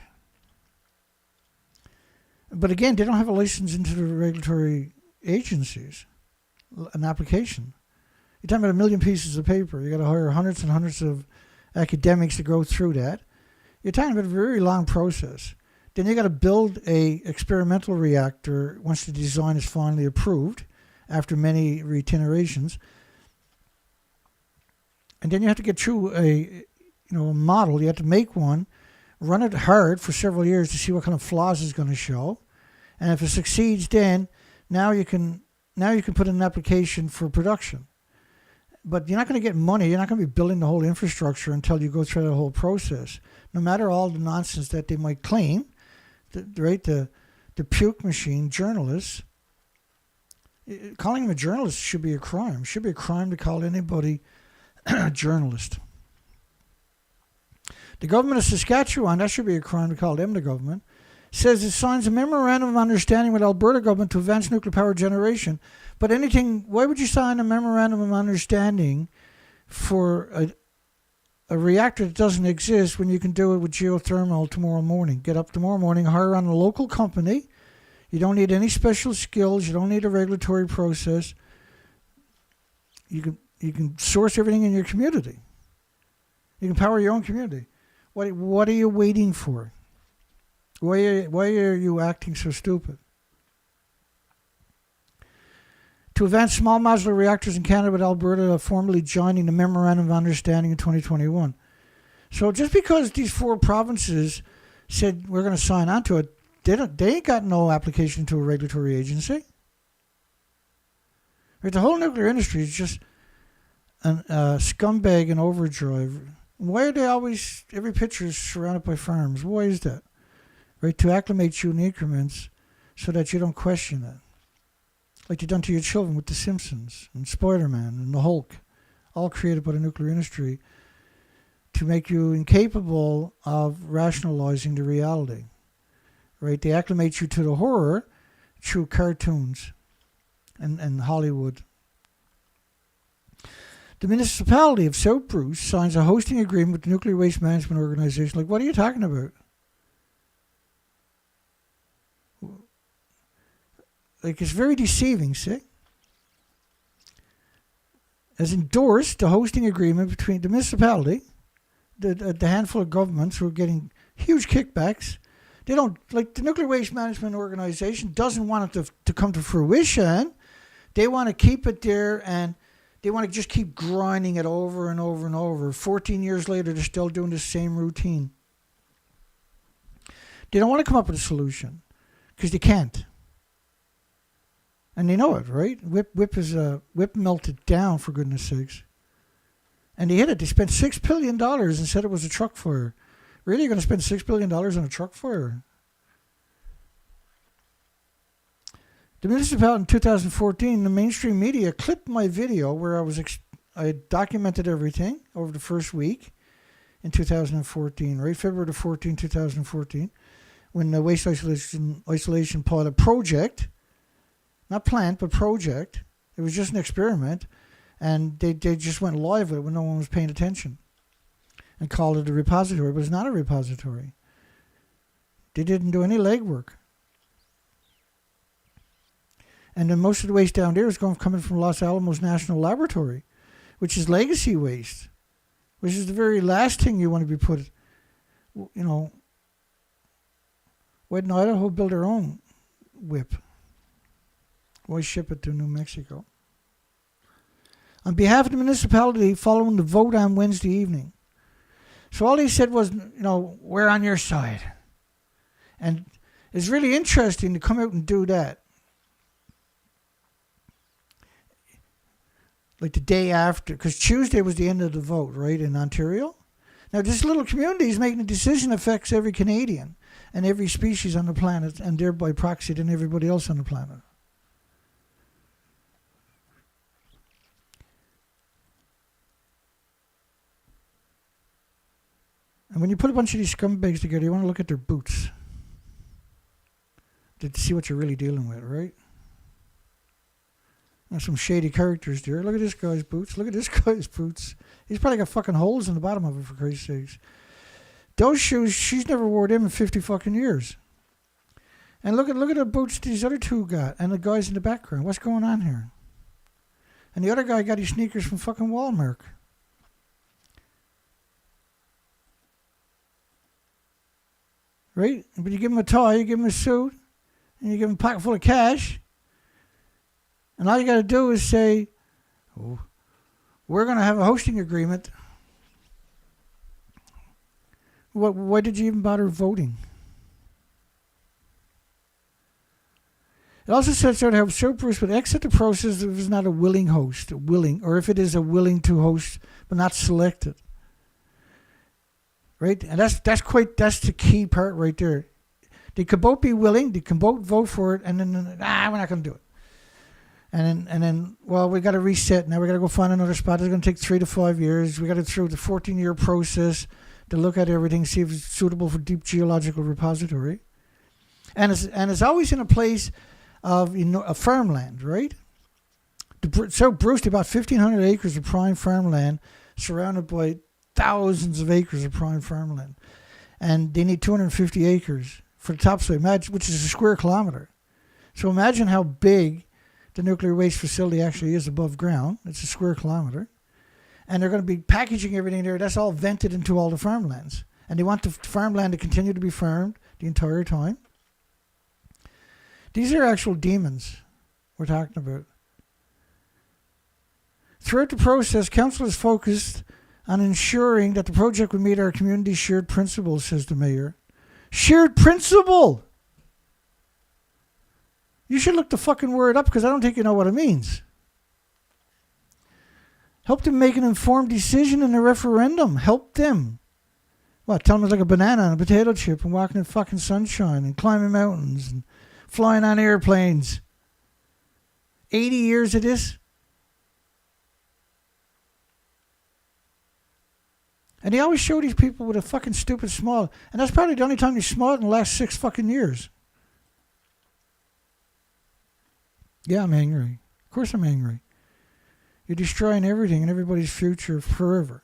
But again, they don't have a license into the regulatory agencies, an application. You're talking about 1 million pieces of paper. You got to hire hundreds and hundreds of academics to go through that. You're talking about a very long process. Then you got to build a experimental reactor once the design is finally approved, after many reiterations. And then you have to get through a model. You have to make one, run it hard for several years to see what kind of flaws it's going to show, and if it succeeds, then now you can put in an application for production. But you're not going to get money. You're not going to be building the whole infrastructure until you go through that whole process. No matter all the nonsense that they might claim, the puke machine journalists, calling him a journalist should be a crime. It should be a crime to call anybody a journalist. The government of Saskatchewan, that should be a crime to call them the government, says it signs a memorandum of understanding with Alberta government to advance nuclear power generation. But why would you sign a memorandum of understanding for a reactor that doesn't exist when you can do it with geothermal tomorrow morning? Get up tomorrow morning, hire on a local company. You don't need any special skills. You don't need a regulatory process. You can source everything in your community. You can power your own community. What are you waiting for? Why are you acting so stupid? To advance small modular reactors in Canada, with Alberta formally joining the Memorandum of Understanding in 2021. So just because these 4 provinces said we're going to sign on to it, they ain't got no application to a regulatory agency. Right, the whole nuclear industry is just a scumbag in overdrive. Why are they always, every picture is surrounded by farms? Why is that? Right, to acclimate you in increments so that you don't question it. Like they've done to your children with The Simpsons and Spider-Man and the Hulk, all created by the nuclear industry to make you incapable of rationalizing the reality. Right, they acclimate you to the horror through cartoons and Hollywood. The Municipality of South Bruce signs a hosting agreement with the Nuclear Waste Management Organization. Like, what are you talking about? Like, it's very deceiving, see? Has endorsed the hosting agreement between the municipality, the handful of governments who are getting huge kickbacks. They don't, like the Nuclear Waste Management Organization doesn't want it to come to fruition. They want to keep it there, and they want to just keep grinding it over and over and over. 14 years later, they're still doing the same routine. They don't want to come up with a solution because they can't. And they know it, right? Whip melted down, for goodness sakes. And they hit it. They spent $6 billion and said it was a truck fire. Really, you're going to spend $6 billion on a truck fire? The municipality in 2014, the mainstream media clipped my video where I documented everything over the first week in 2014, right? February 14, 2014, when the waste isolation pilot project, not plant, but project, it was just an experiment, and they just went live with it when no one was paying attention and called it a repository, but it's not a repository. They didn't do any legwork. And then most of the waste down there is coming from Los Alamos National Laboratory, which is legacy waste, which is the very last thing you want to be put, why didn't Idaho build their own whip? Why ship it to New Mexico? On behalf of the municipality, following the vote on Wednesday evening. So all he said was, we're on your side. And it's really interesting to come out and do that. Like the day after, because Tuesday was the end of the vote, right, in Ontario. Now, this little community is making a decision that affects every Canadian and every species on the planet, and thereby proxy than everybody else on the planet. And when you put a bunch of these scumbags together, you want to look at their boots to see what you're really dealing with, right? There's some shady characters there. Look at this guy's boots. Look at this guy's boots. He's probably got fucking holes in the bottom of it, for Christ's sakes. Those shoes, she's never wore them in 50 fucking years. And look at the boots these other two got, and the guys in the background. What's going on here? And the other guy got his sneakers from fucking Walmart. Right? But you give him a tie, you give him a suit, and you give him a pocket full of cash. And all you got to do is say, oh, we're going to have a hosting agreement. Why did you even bother voting? It also sets out how Bruce would exit the process if it's not a willing host, or if it is a willing to host but not selected. Right? And that's the key part right there. They could both be willing, they can both vote for it, and then we're not going to do it. And then, well, we got to reset. Now we got to go find another spot. It's going to take 3 to 5 years. We got to through the 14-year process to look at everything, see if it's suitable for deep geological repository. And it's always in a place of a farmland, right? So Bruce, about 1,500 acres of prime farmland, surrounded by thousands of acres of prime farmland, and they need 250 acres for the topsoil, which is a square kilometer. So imagine how big the nuclear waste facility actually is above ground. It's a square kilometer. And they're going to be packaging everything there. That's all vented into all the farmlands. And they want the farmland to continue to be farmed the entire time. These are actual demons we're talking about. Throughout the process, Council is focused on ensuring that the project would meet our community's shared principles, says the mayor. Shared principle! You should look the fucking word up because I don't think you know what it means. Help them make an informed decision in the referendum. Help them. What, tell them it's like a banana and a potato chip and walking in fucking sunshine and climbing mountains and flying on airplanes. 80 years of this? And they always show these people with a fucking stupid smile. And that's probably the only time they smiled in the last 6 fucking years. Yeah, I'm angry. Of course I'm angry. You're destroying everything and everybody's future forever.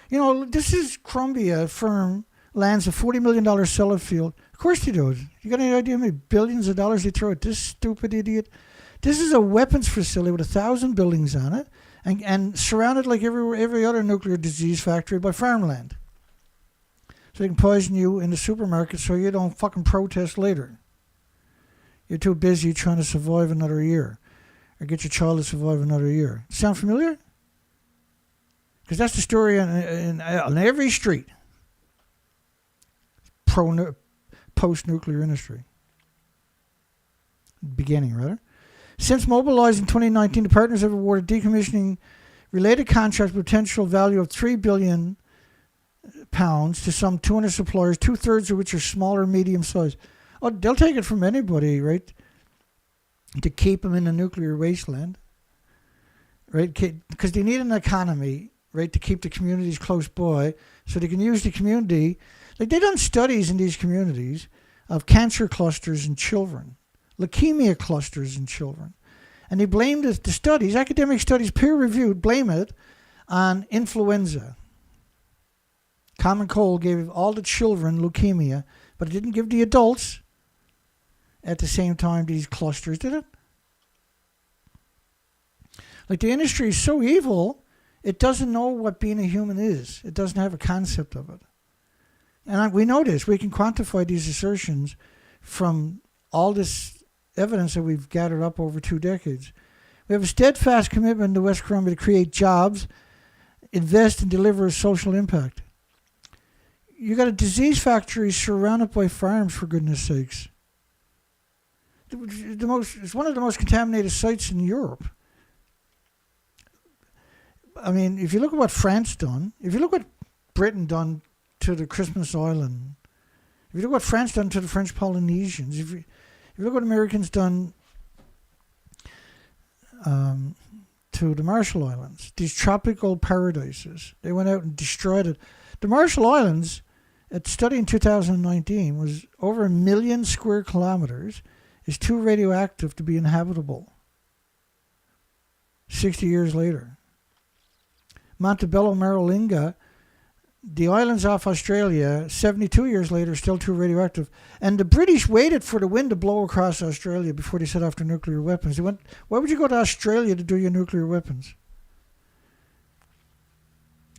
You know, this is Cumbrian, a firm, lands a $40 million Sellafield. Of course they do. You got any idea how many billions of dollars they throw at this stupid idiot? This is a weapons facility with 1,000 buildings on it and surrounded like every other nuclear disease factory by farmland. So they can poison you in the supermarket so you don't fucking protest later. You're too busy trying to survive another year or get your child to survive another year. Sound familiar? Because that's the story on every street. Post-nuclear industry. Beginning, rather. Since mobilizing 2019, the partners have awarded decommissioning related contracts with potential value of £3 billion to some 200 suppliers, 2/3 of which are small or medium sized. Oh, they'll take it from anybody, right? To keep them in the nuclear wasteland, right? Because they need an economy, right, to keep the communities close by so they can use the community. Like, they've done studies in these communities of cancer clusters in children, leukemia clusters in children. And they blamed the studies, academic studies, peer-reviewed, blame it on influenza. Common cold gave all the children leukemia, but it didn't give the adults at the same time these clusters, did it? Like, the industry is so evil, it doesn't know what being a human is. It doesn't have a concept of it. And we know this. We can quantify these assertions from all this evidence that we've gathered up over 2 decades. We have a steadfast commitment to West Columbia to create jobs, invest and deliver a social impact. You got a disease factory surrounded by farms, for goodness sakes. It's one of the most contaminated sites in Europe. I mean, if you look at what France done, if you look what Britain done to the Christmas Island, if you look what France done to the French Polynesians, if you look what Americans done to the Marshall Islands, these tropical paradises, they went out and destroyed it. The Marshall Islands, a study in 2019, was over 1 million square kilometers, is too radioactive to be inhabitable. 60 years later. Montebello, Marilinga, the islands off Australia, 72 years later, still too radioactive. And the British waited for the wind to blow across Australia before they set off their nuclear weapons. They went, why would you go to Australia to do your nuclear weapons?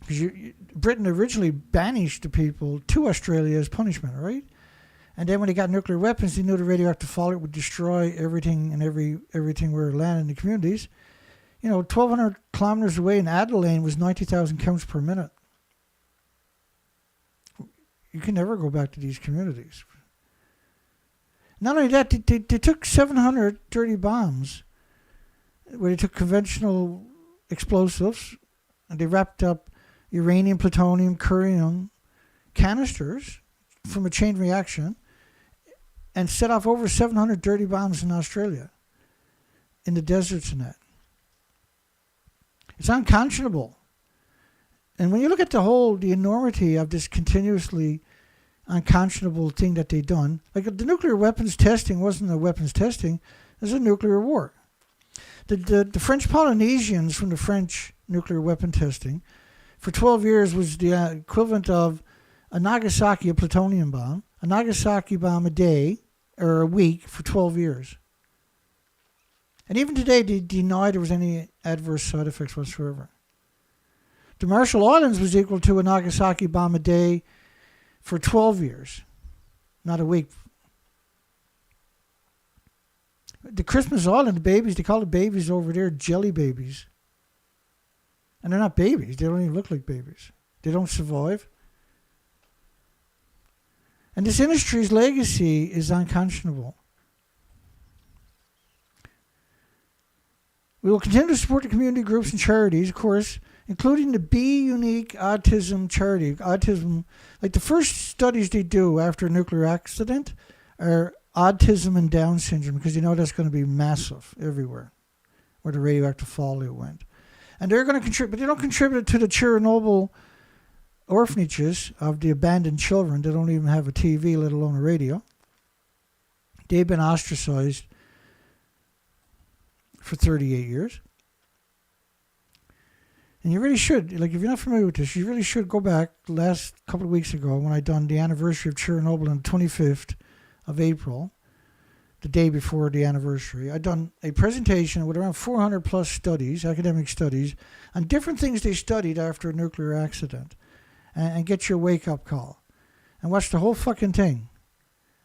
Because Britain originally banished the people to Australia as punishment, right? And then when they got nuclear weapons, they knew the radioactive fallout would destroy everything and everything where it landed in the communities. 1,200 kilometers away in Adelaide was 90,000 counts per minute. You can never go back to these communities. Not only that, they took 700 dirty bombs where they took conventional explosives and they wrapped up uranium, plutonium, curium canisters from a chain reaction and set off over 700 dirty bombs in Australia, in the deserts and that. It's unconscionable. And when you look at the enormity of this continuously unconscionable thing that they've done, like the nuclear weapons testing wasn't a weapons testing, it was a nuclear war. The French Polynesians from the French nuclear weapon testing for 12 years was the equivalent of a Nagasaki, a plutonium bomb, a Nagasaki bomb a day or a week for 12 years. And even today, they deny there was any adverse side effects whatsoever. The Marshall Islands was equal to a Nagasaki bomb a day for 12 years, not a week. The Christmas Island, the babies, they call the babies over there jelly babies. And they're not babies. They don't even look like babies. They don't survive. And this industry's legacy is unconscionable. We will continue to support the community groups and charities, of course, including the Be Unique Autism charity. Autism, like the first studies they do after a nuclear accident are autism and Down syndrome, because you know that's going to be massive everywhere where the radioactive fallout went. And they're going to contribute, but they don't contribute to the Chernobyl orphanages of the abandoned children that don't even have a TV, let alone a radio. They've been ostracized for 38 years. And you really should, like if you're not familiar with this, you really should go back the last couple of weeks ago when I done the anniversary of Chernobyl on the 25th of April, the day before the anniversary. I done a presentation with around 400 plus studies, academic studies, on different things they studied after a nuclear accident. And get your wake-up call. And watch the whole fucking thing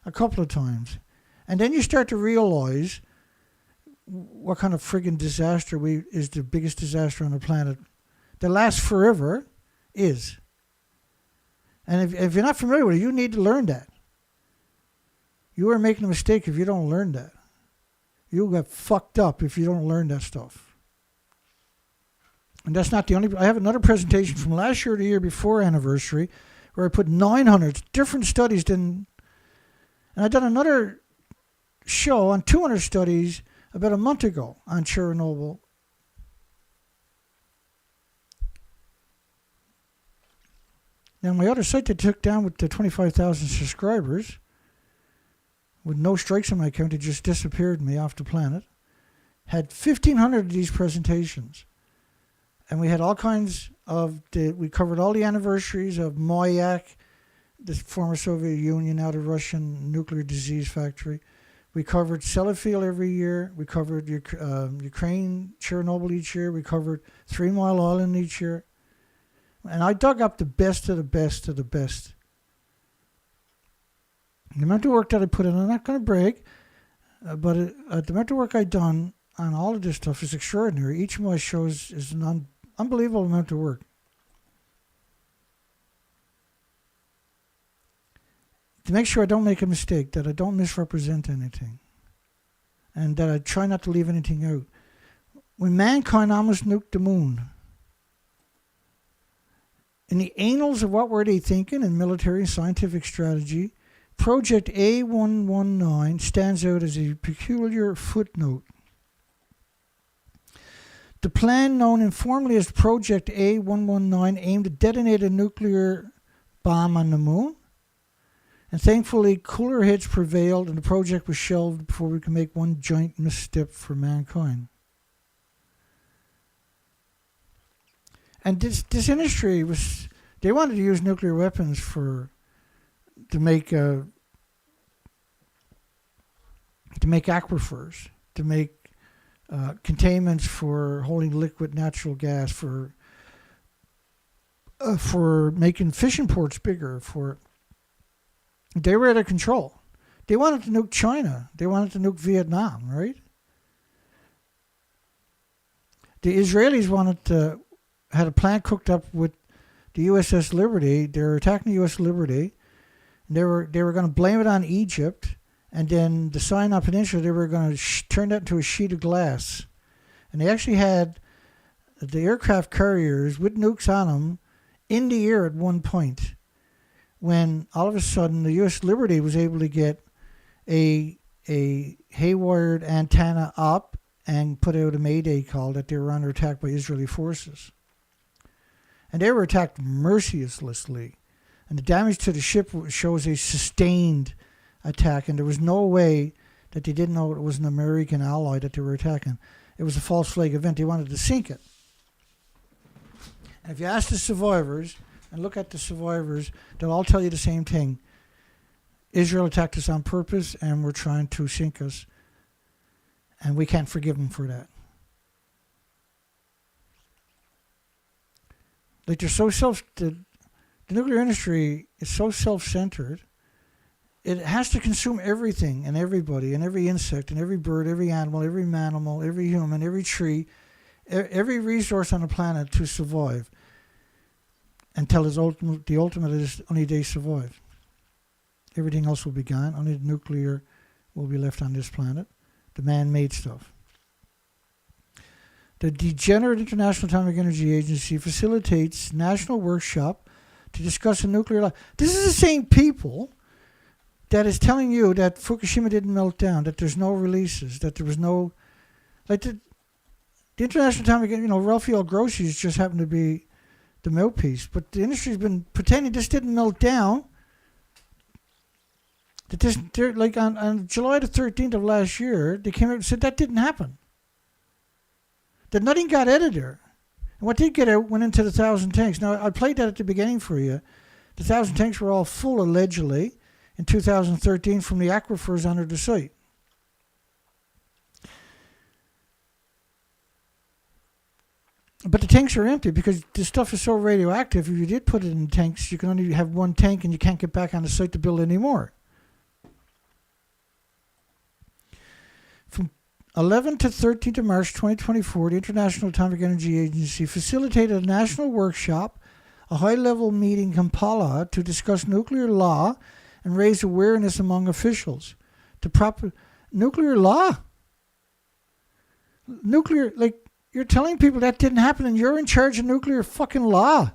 a couple of times. And then you start to realize what kind of friggin' disaster is the biggest disaster on the planet that lasts forever is. And if you're not familiar with it, you need to learn that. You are making a mistake if you don't learn that. You'll get fucked up if you don't learn that stuff. And that's not the only... I have another presentation from last year or the year before anniversary where I put 900 different studies in. And I done another show on 200 studies about a month ago on Chernobyl. Now, my other site that took down with the 25,000 subscribers, with no strikes on my account, it just disappeared me off the planet, had 1,500 of these presentations. And we had all kinds of... we covered all the anniversaries of Mayak, the former Soviet Union, now the Russian nuclear disease factory. We covered Sellafield every year. We covered Ukraine, Chernobyl each year. We covered 3 Mile Island each year. And I dug up the best of the best of the best. The amount of work that I put in, I'm not going to brag, but the amount of work I've done on all of this stuff is extraordinary. Each of my shows is an unbelievable amount of work. To make sure I don't make a mistake, that I don't misrepresent anything, and that I try not to leave anything out. When mankind almost nuked the moon, in the annals of what were they thinking in military and scientific strategy, Project A119 stands out as a peculiar footnote. The plan, known informally as Project A119, aimed to detonate a nuclear bomb on the moon. And thankfully, cooler heads prevailed and the project was shelved before we could make one joint misstep for mankind. And this industry they wanted to use nuclear weapons to make aquifers, to make containments for holding liquid natural gas, for making fishing ports bigger. They were out of control. They wanted to nuke China. They wanted to nuke Vietnam, right? The Israelis had a plan cooked up with the USS Liberty. They were attacking the USS Liberty. And they were going to blame it on Egypt. And then the Sinai Peninsula, they were going to turn that into a sheet of glass. And they actually had the aircraft carriers with nukes on them in the air at one point, when all of a sudden the U.S. Liberty was able to get a haywired antenna up and put out a mayday call that they were under attack by Israeli forces. And they were attacked mercilessly. And the damage to the ship shows a sustained attack, and there was no way that they didn't know it was an American ally that they were attacking. It was a false flag event. They wanted to sink it. And if you ask the survivors, and look at the survivors, they'll all tell you the same thing. Israel attacked us on purpose and were trying to sink us. And we can't forgive them for that. Like they're so the nuclear industry is so self-centered. It has to consume everything and everybody and every insect and every bird, every animal, every mammal, every human, every tree, every resource on the planet to survive. Until the ultimate is only they survive. Everything else will be gone. Only the nuclear will be left on this planet. The man-made stuff. The degenerate International Atomic Energy Agency facilitates national workshop to discuss a nuclear law. This is the same people that is telling you that Fukushima didn't melt down, that there's no releases, that there was no... Like the International Atomic... Raphael Grossi's just happened to be the mouthpiece, but the industry's been pretending this didn't melt down. That this, like on July the 13th of last year, they came out and said that didn't happen. That nothing got out of there. And what did get out went into the 1,000 tanks. Now, I played that at the beginning for you. The 1,000 tanks were all full, allegedly, in 2013 from the aquifers under the site. But the tanks are empty because this stuff is so radioactive. If you did put it in tanks, you can only have one tank and you can't get back on the site to build any more. From 11 to 13th of March 2024, the International Atomic Energy Agency facilitated a national workshop, a high-level meeting in Kampala to discuss nuclear law and raise awareness among officials. Nuclear law? Nuclear, like... You're telling people that didn't happen and you're in charge of nuclear fucking law.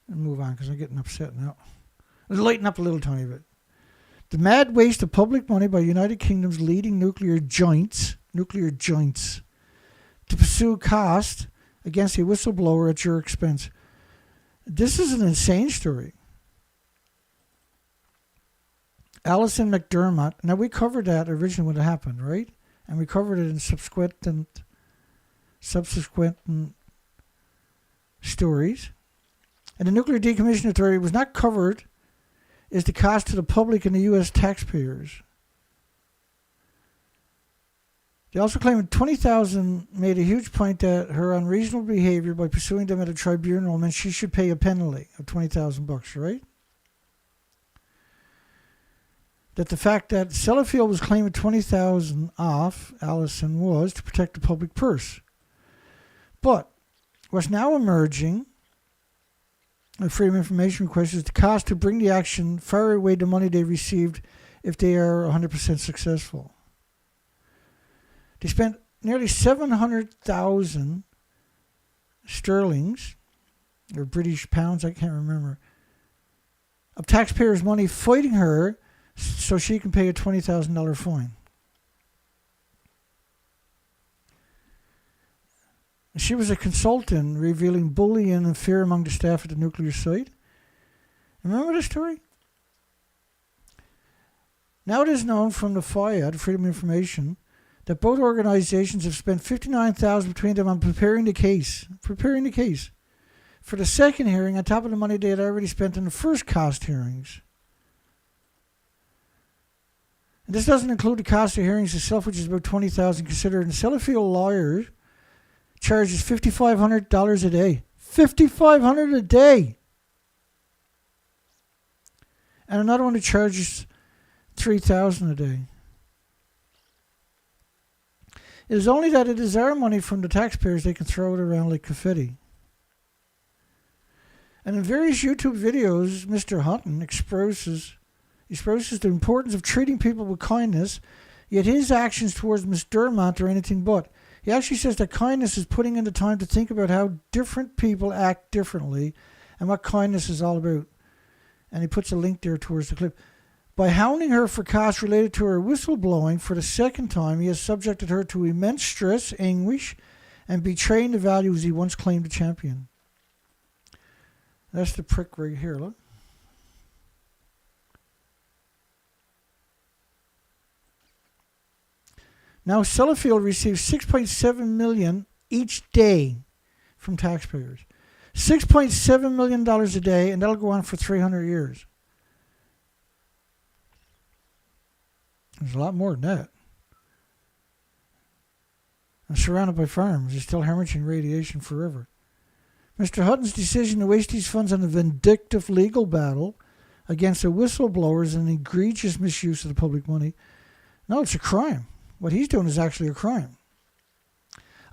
I'll move on because I'm getting upset now. Let's lighten up a little tiny bit. The mad waste of public money by United Kingdom's leading nuclear joints, to pursue cost against a whistleblower at your expense. This is an insane story. Alison McDermott, now we covered that originally when it happened, right? And we covered it in subsequent stories. And the Nuclear Decommissioning Authority was not covered is the cost to the public and the U.S. taxpayers. They also claimed 20,000 made a huge point that her unreasonable behavior by pursuing them at a tribunal meant she should pay a penalty of $20,000, right? That the fact that Sellafield was claiming 20,000 off, Allison was, to protect the public purse. But what's now emerging, a Freedom of Information request, is the cost to bring the action far away the money they received if they are 100% successful. They spent nearly $700,000 sterlings, or British pounds, I can't remember, of taxpayers' money fighting her so she can pay a $20,000 fine. She was a consultant revealing bullying and fear among the staff at the nuclear site. Remember this story? Now it is known from the FIA, the Freedom of Information, that both organizations have spent $59,000 between them on preparing the case for the second hearing on top of the money they had already spent in the first cost hearings. And this doesn't include the cost of hearings itself, which is about $20,000 considered. And Sellafield lawyer charges $5,500 a day. $5,500 a day. And another one that charges $3,000 a day. It is only that it is our money from the taxpayers they can throw it around like confetti. And in various YouTube videos, Mr. Hutton exposes the importance of treating people with kindness, yet his actions towards Miss Dermont are anything but. He actually says that kindness is putting in the time to think about how different people act differently and what kindness is all about. And he puts a link there towards the clip. By hounding her for costs related to her whistleblowing for the second time, he has subjected her to immense stress, anguish, and betraying the values he once claimed to champion. That's the prick right here, look. Now, Sellafield receives $6.7 million each day from taxpayers. $6.7 million a day, and that'll go on for 300 years. There's a lot more than that. And surrounded by farms, he's still hemorrhaging radiation forever. Mr. Hutton's decision to waste these funds on a vindictive legal battle against a whistleblower is an egregious misuse of the public money. No, it's a crime. What he's doing is actually a crime.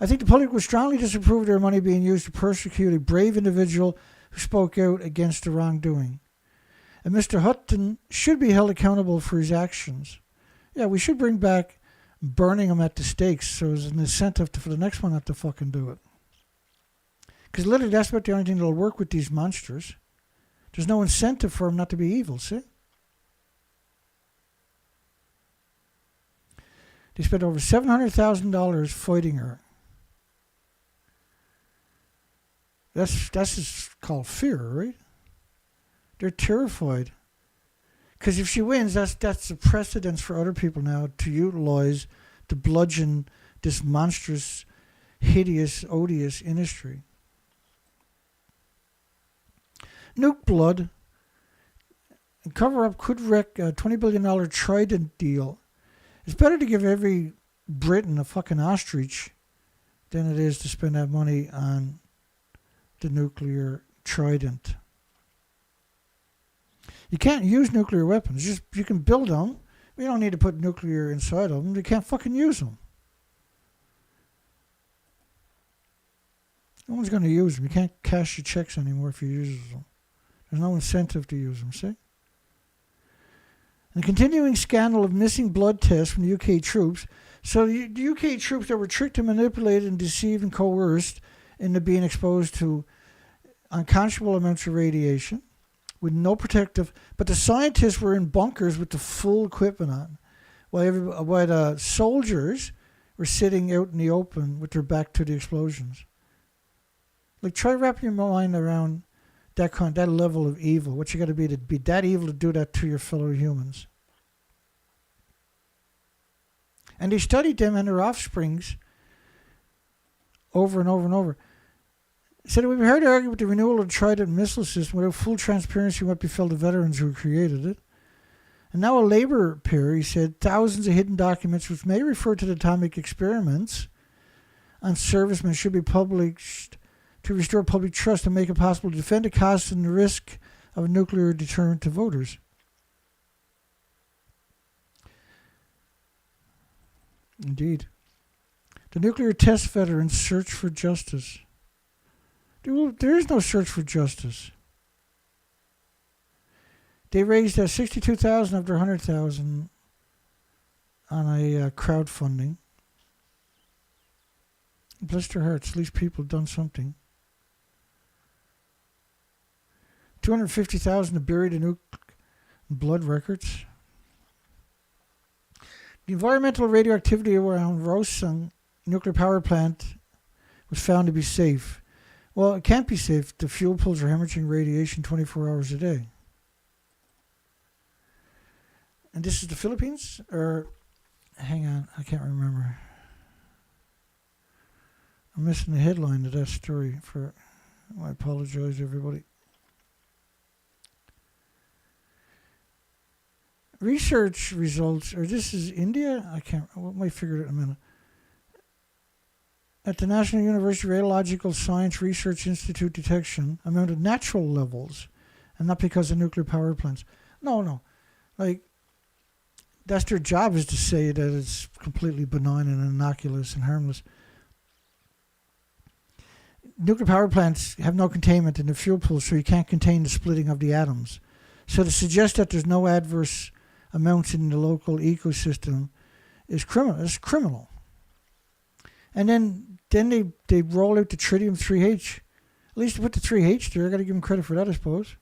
I think the public would strongly disapprove of their money being used to persecute a brave individual who spoke out against the wrongdoing. And Mr. Hutton should be held accountable for his actions. Yeah, we should bring back burning them at the stakes so as an incentive for the next one not to fucking do it. Because literally that's about the only thing that'll work with these monsters. There's no incentive for them not to be evil, see? They spent over $700,000 fighting her. That's just called fear, right? They're terrified. Because if she wins, that's a precedence for other people now to utilize to bludgeon this monstrous, hideous, odious industry. Nuke blood and cover-up could wreck a $20 billion Trident deal. It's better to give every Briton a fucking ostrich than it is to spend that money on the nuclear Trident. You can't use nuclear weapons. You can build them. You don't need to put nuclear inside of them. You can't fucking use them. No one's going to use them. You can't cash your checks anymore if you use them. There's no incentive to use them, see? And the continuing scandal of missing blood tests from the UK troops. So the UK troops that were tricked and manipulated and deceived and coerced into being exposed to unconscionable amounts of radiation with no protective, but the scientists were in bunkers with the full equipment on, while the soldiers were sitting out in the open with their back to the explosions. Like, try wrapping your mind around that level of evil. What you got to be that evil to do that to your fellow humans. And they studied them and their offsprings over and over and over. Said we've heard argue with the renewal of the Trident missile system without full transparency what befell the veterans who created it. And now a Labour peer, he said, thousands of hidden documents which may refer to the atomic experiments on servicemen should be published to restore public trust and make it possible to defend the costs and the risk of a nuclear deterrent to voters. Indeed. The nuclear test veterans search for justice. There is no search for justice. They raised $62,000 of their $100,000 on a crowdfunding. Bless their hearts, at least people have done something. 250,000 to bury the nuke blood records. The environmental radioactivity around Rosung nuclear power plant was found to be safe. Well, it can't be safe. The fuel pools are hemorrhaging radiation 24 hours a day. And this is the Philippines? Or, hang on, I can't remember. I'm missing the headline of that story. I apologize, everybody. Research results, or this is India? I might figure it out in a minute. At the National University Radiological Science Research Institute detection amount of natural levels, and not because of nuclear power plants. No. Like, that's their job, is to say that it's completely benign and innocuous and harmless. Nuclear power plants have no containment in the fuel pool, so you can't contain the splitting of the atoms. So to suggest that there's no adverse amounts in the local ecosystem is criminal. It's criminal. And then they roll out the tritium-3H. At least they put the 3H there. I got to give them credit for that, I suppose.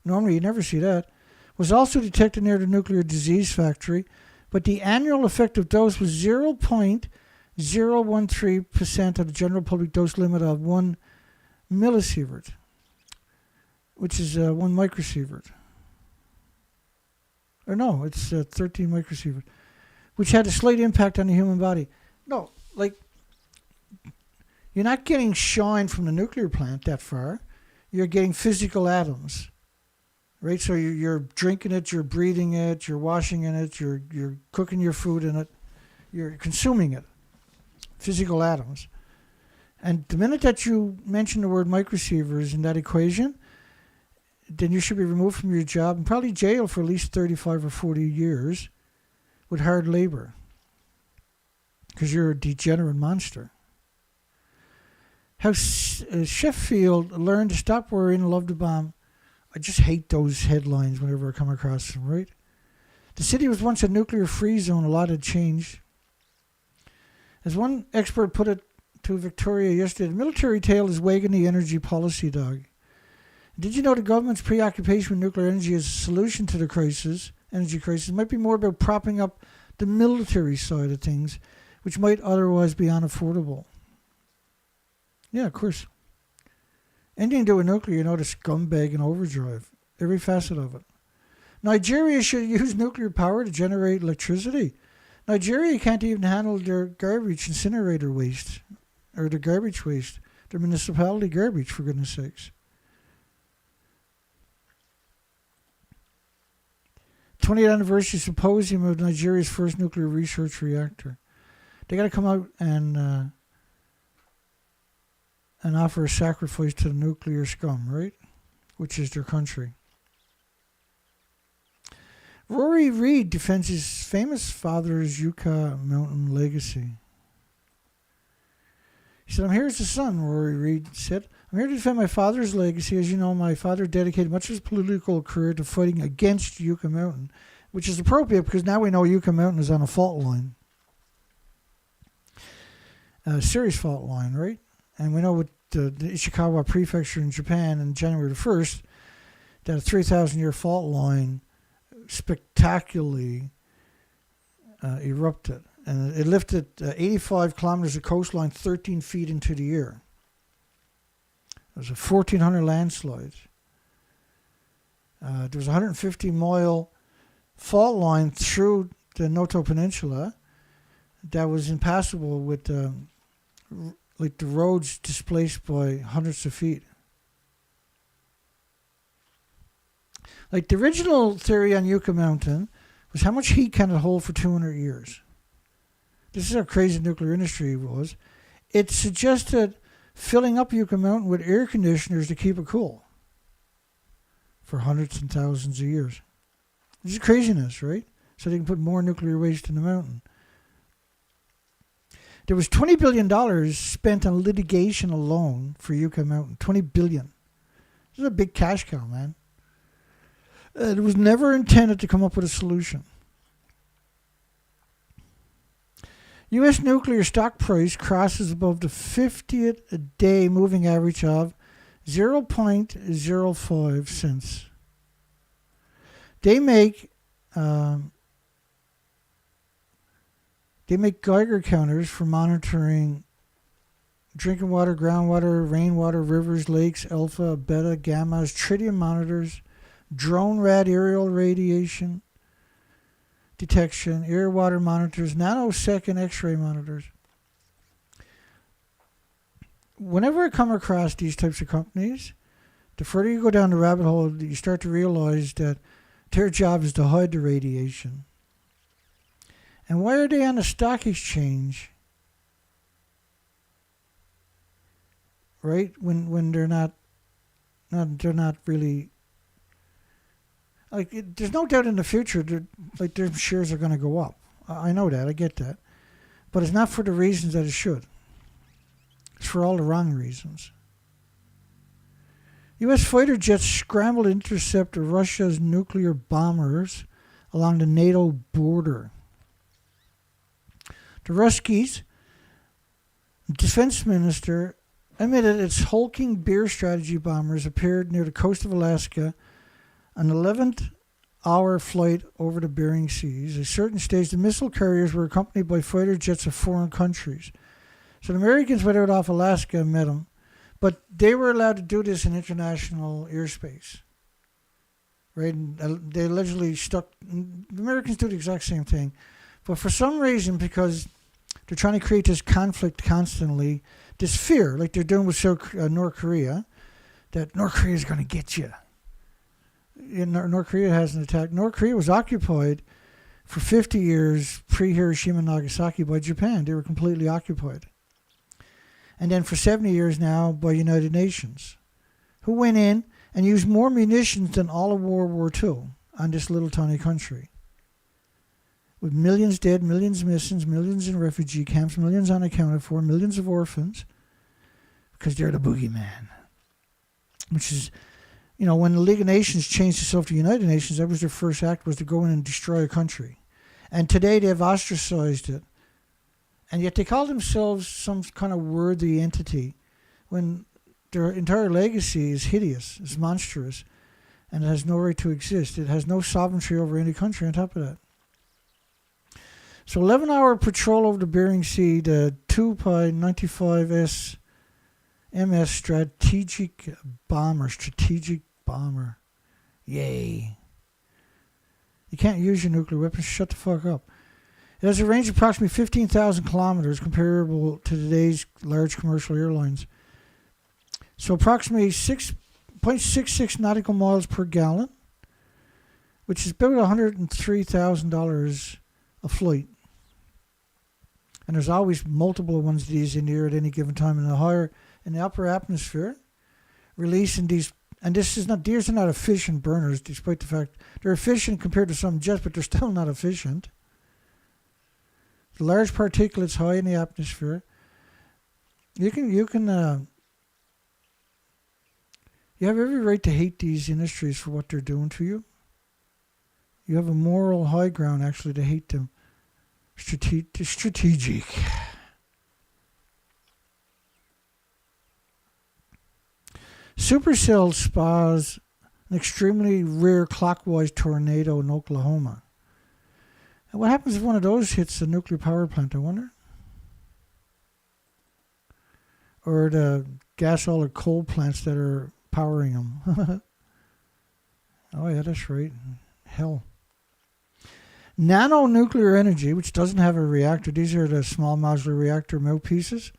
Normally you never see that. Was also detected near the nuclear disease factory, but the annual effective dose was 0.013% of the general public dose limit of 1 millisievert, which is 1 microsievert. Or no, it's 13 microsievert, which had a slight impact on the human body. No, like, you're not getting shine from the nuclear plant that far. You're getting physical atoms, right? So you're drinking it, you're breathing it, you're washing in it, you're cooking your food in it, you're consuming it. Physical atoms. And the minute that you mention the word microsievers in that equation, then you should be removed from your job and probably jailed for at least 35 or 40 years with hard labor, because you're a degenerate monster. How Sheffield learned to stop worrying and love to bomb. I just hate those headlines whenever I come across them, right? The city was once a nuclear-free zone. A lot had changed. As one expert put it to Victoria yesterday, the military tail is wagging the energy policy dog. Did you know the government's preoccupation with nuclear energy as a solution to the energy crisis, might be more about propping up the military side of things, which might otherwise be unaffordable? Yeah, of course. Anything to do with nuclear, the scumbag and overdrive. Every facet of it. Nigeria should use nuclear power to generate electricity. Nigeria can't even handle their garbage incinerator waste, or their garbage waste, their municipality garbage, for goodness sakes. 20th anniversary symposium of Nigeria's first nuclear research reactor. They got to come out and offer a sacrifice to the nuclear scum, right? Which is their country. Rory Reid defends his famous father's Yucca Mountain legacy. He said, "I'm here as a son," Rory Reid said. "I'm here to defend my father's legacy. As you know, my father dedicated much of his political career to fighting against Yucca Mountain," which is appropriate because now we know Yucca Mountain is on a fault line. A serious fault line, right? And we know with the Ishikawa Prefecture in Japan on January the 1st, that a 3,000-year fault line spectacularly erupted. And it lifted 85 kilometers of coastline 13 feet into the air. There was a 1,400 landslides. There was a 150-mile fault line through the Noto Peninsula that was impassable with the roads displaced by hundreds of feet. Like, the original theory on Yucca Mountain was how much heat can it hold for 200 years. This is how crazy the nuclear industry was. It suggested filling up Yucca Mountain with air conditioners to keep it cool for hundreds and thousands of years. This is craziness, right? So they can put more nuclear waste in the mountain. There was $20 billion spent on litigation alone for Yucca Mountain. $20 billion. This is a big cash cow, man. It was never intended to come up with a solution. U.S. nuclear stock price crosses above the 50th a day moving average of 0.05 cents. They make Geiger counters for monitoring drinking water, groundwater, rainwater, rivers, lakes, alpha, beta, gammas, tritium monitors, drone rad aerial radiation detection, air water monitors, nanosecond X-ray monitors. Whenever I come across these types of companies, the further you go down the rabbit hole, you start to realize that their job is to hide the radiation. And why are they on the stock exchange? Right? When they're not really, like, there's no doubt in the future that their shares are going to go up. I know that, I get that. But it's not for the reasons that it should. It's for all the wrong reasons. U.S. fighter jets scrambled to intercept Russia's nuclear bombers along the NATO border. The Ruskies' defense minister admitted its hulking beer strategy bombers appeared near the coast of Alaska on an 11th-hour flight over the Bering Seas. At certain stage, the missile carriers were accompanied by fighter jets of foreign countries. So the Americans went out off Alaska and met them, but they were allowed to do this in international airspace. Right? And they allegedly stuck. The Americans do the exact same thing, but for some reason, because they're trying to create this conflict constantly, this fear, like they're doing with North Korea, that North Korea is going to get you. North Korea hasn't attacked. North Korea was occupied for 50 years pre-Hiroshima and Nagasaki by Japan. They were completely occupied. And then for 70 years now by United Nations, who went in and used more munitions than all of World War II on this little tiny country. With millions dead, millions missing, millions in refugee camps, millions unaccounted for, millions of orphans, because they're the boogeyman. Which is, when the League of Nations changed itself to United Nations, that was their first act, was to go in and destroy a country. And today they've ostracized it. And yet they call themselves some kind of worthy entity when their entire legacy is hideous, is monstrous, and it has no right to exist. It has no sovereignty over any country on top of that. So 11-hour patrol over the Bering Sea, the 2.95 MS strategic bomber. Yay. You can't use your nuclear weapons. Shut the fuck up. It has a range of approximately 15,000 kilometers, comparable to today's large commercial airlines. So approximately 6.66 nautical miles per gallon, which is about $103,000 a flight. And there's always multiple ones of these in the air at any given time in the upper atmosphere, releasing these. And these are not efficient burners, despite the fact they're efficient compared to some jets, but they're still not efficient. The large particulates high in the atmosphere. You have every right to hate these industries for what they're doing to you. You have a moral high ground, actually, to hate them. Strategic. Supercell spawns an extremely rare clockwise tornado in Oklahoma. And what happens if one of those hits a nuclear power plant, I wonder? Or the gas oil or coal plants that are powering them. Oh yeah, that's right. Hell. Nano-nuclear energy, which doesn't have a reactor, these are the small modular reactor mouthpieces,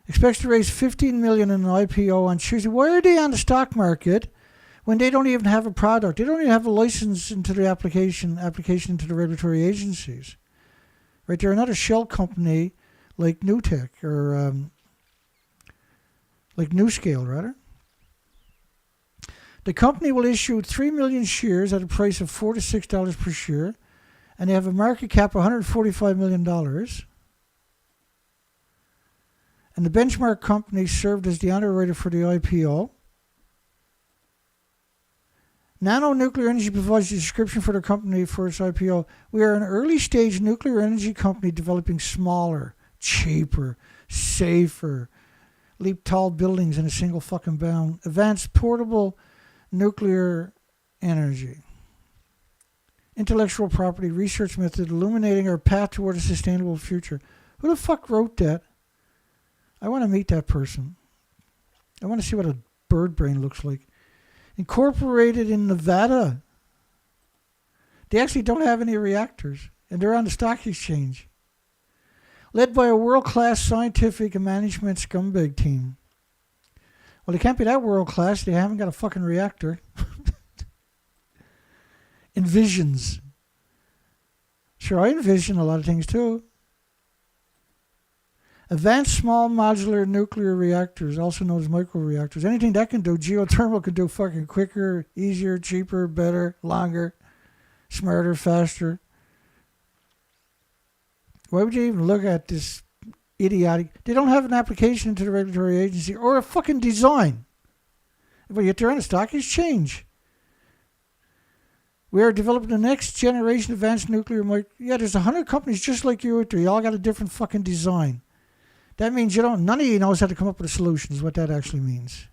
expects to raise $15 million in an IPO on Tuesday. Why are they on the stock market when they don't even have a product? They don't even have a license into the application into the regulatory agencies. Right? They're another shell company like Newtech or like NewScale, rather. The company will issue 3 million shares at a price of $4 to $6 per share, and they have a market cap of $145 million. And the benchmark company served as the underwriter for the IPO. Nano-nuclear energy provides the description for the company for its IPO. We are an early-stage nuclear energy company developing smaller, cheaper, safer, leap tall buildings in a single fucking bound. Advanced portable nuclear energy. Intellectual property research method illuminating our path toward a sustainable future. Who the fuck wrote that? I want to meet that person. I want to see what a bird brain looks like. Incorporated in Nevada. They actually don't have any reactors, and they're on the stock exchange. Led by a world-class scientific and management scumbag team. Well, they can't be that world-class. They haven't got a fucking reactor. Envisions. Sure, I envision a lot of things too. Advanced small modular nuclear reactors, also known as microreactors. Anything that can do, geothermal can do fucking quicker, easier, cheaper, better, longer, smarter, faster. Why would you even look at this idiotic? They don't have an application into the regulatory agency or a fucking design. But yet they're on a stock exchange. We are developing the next generation advanced nuclear Yeah, there's 100 companies just like you out there. You all got a different fucking design. That means none of you knows how to come up with a solution is what that actually means.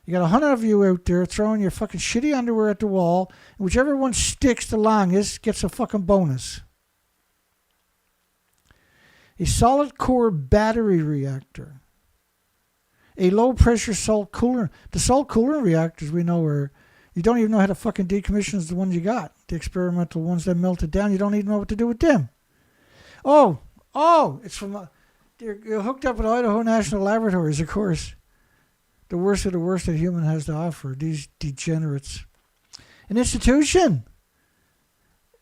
You got 100 of you out there throwing your fucking shitty underwear at the wall, and whichever one sticks the longest gets a fucking bonus. A solid core battery reactor. A low pressure salt cooler. The salt cooler reactors we know are, you don't even know how to fucking decommission the ones you got. The experimental ones that melted down, you don't even know what to do with them. Oh, it's from, you're hooked up with Idaho National Laboratories, of course. The worst of the worst that human has to offer, these degenerates. An institution.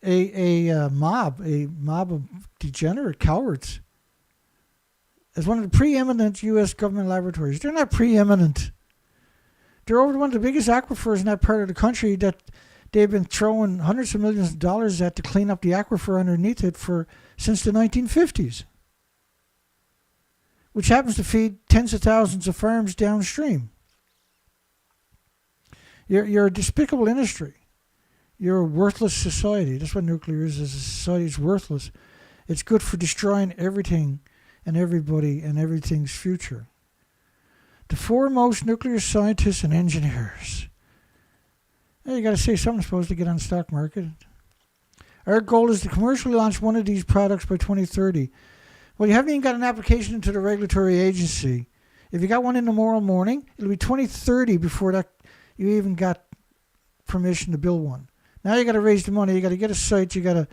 A mob of degenerate cowards. As one of the preeminent U.S. government laboratories. They're not preeminent. They're over one of the biggest aquifers in that part of the country that they've been throwing hundreds of millions of dollars at to clean up the aquifer underneath it since the 1950s. Which happens to feed tens of thousands of farms downstream. You're a despicable industry. You're a worthless society. That's what nuclear is. As a society, it's worthless. It's good for destroying everything and everybody and everything's future. The foremost nuclear scientists and engineers. Now you got to say something's supposed to get on the stock market. Our goal is to commercially launch one of these products by 2030. Well, you haven't even got an application into the regulatory agency. If you got one in tomorrow morning, it'll be 2030 before that you even got permission to build one. Now you got to raise the money. You got to get a site. You got to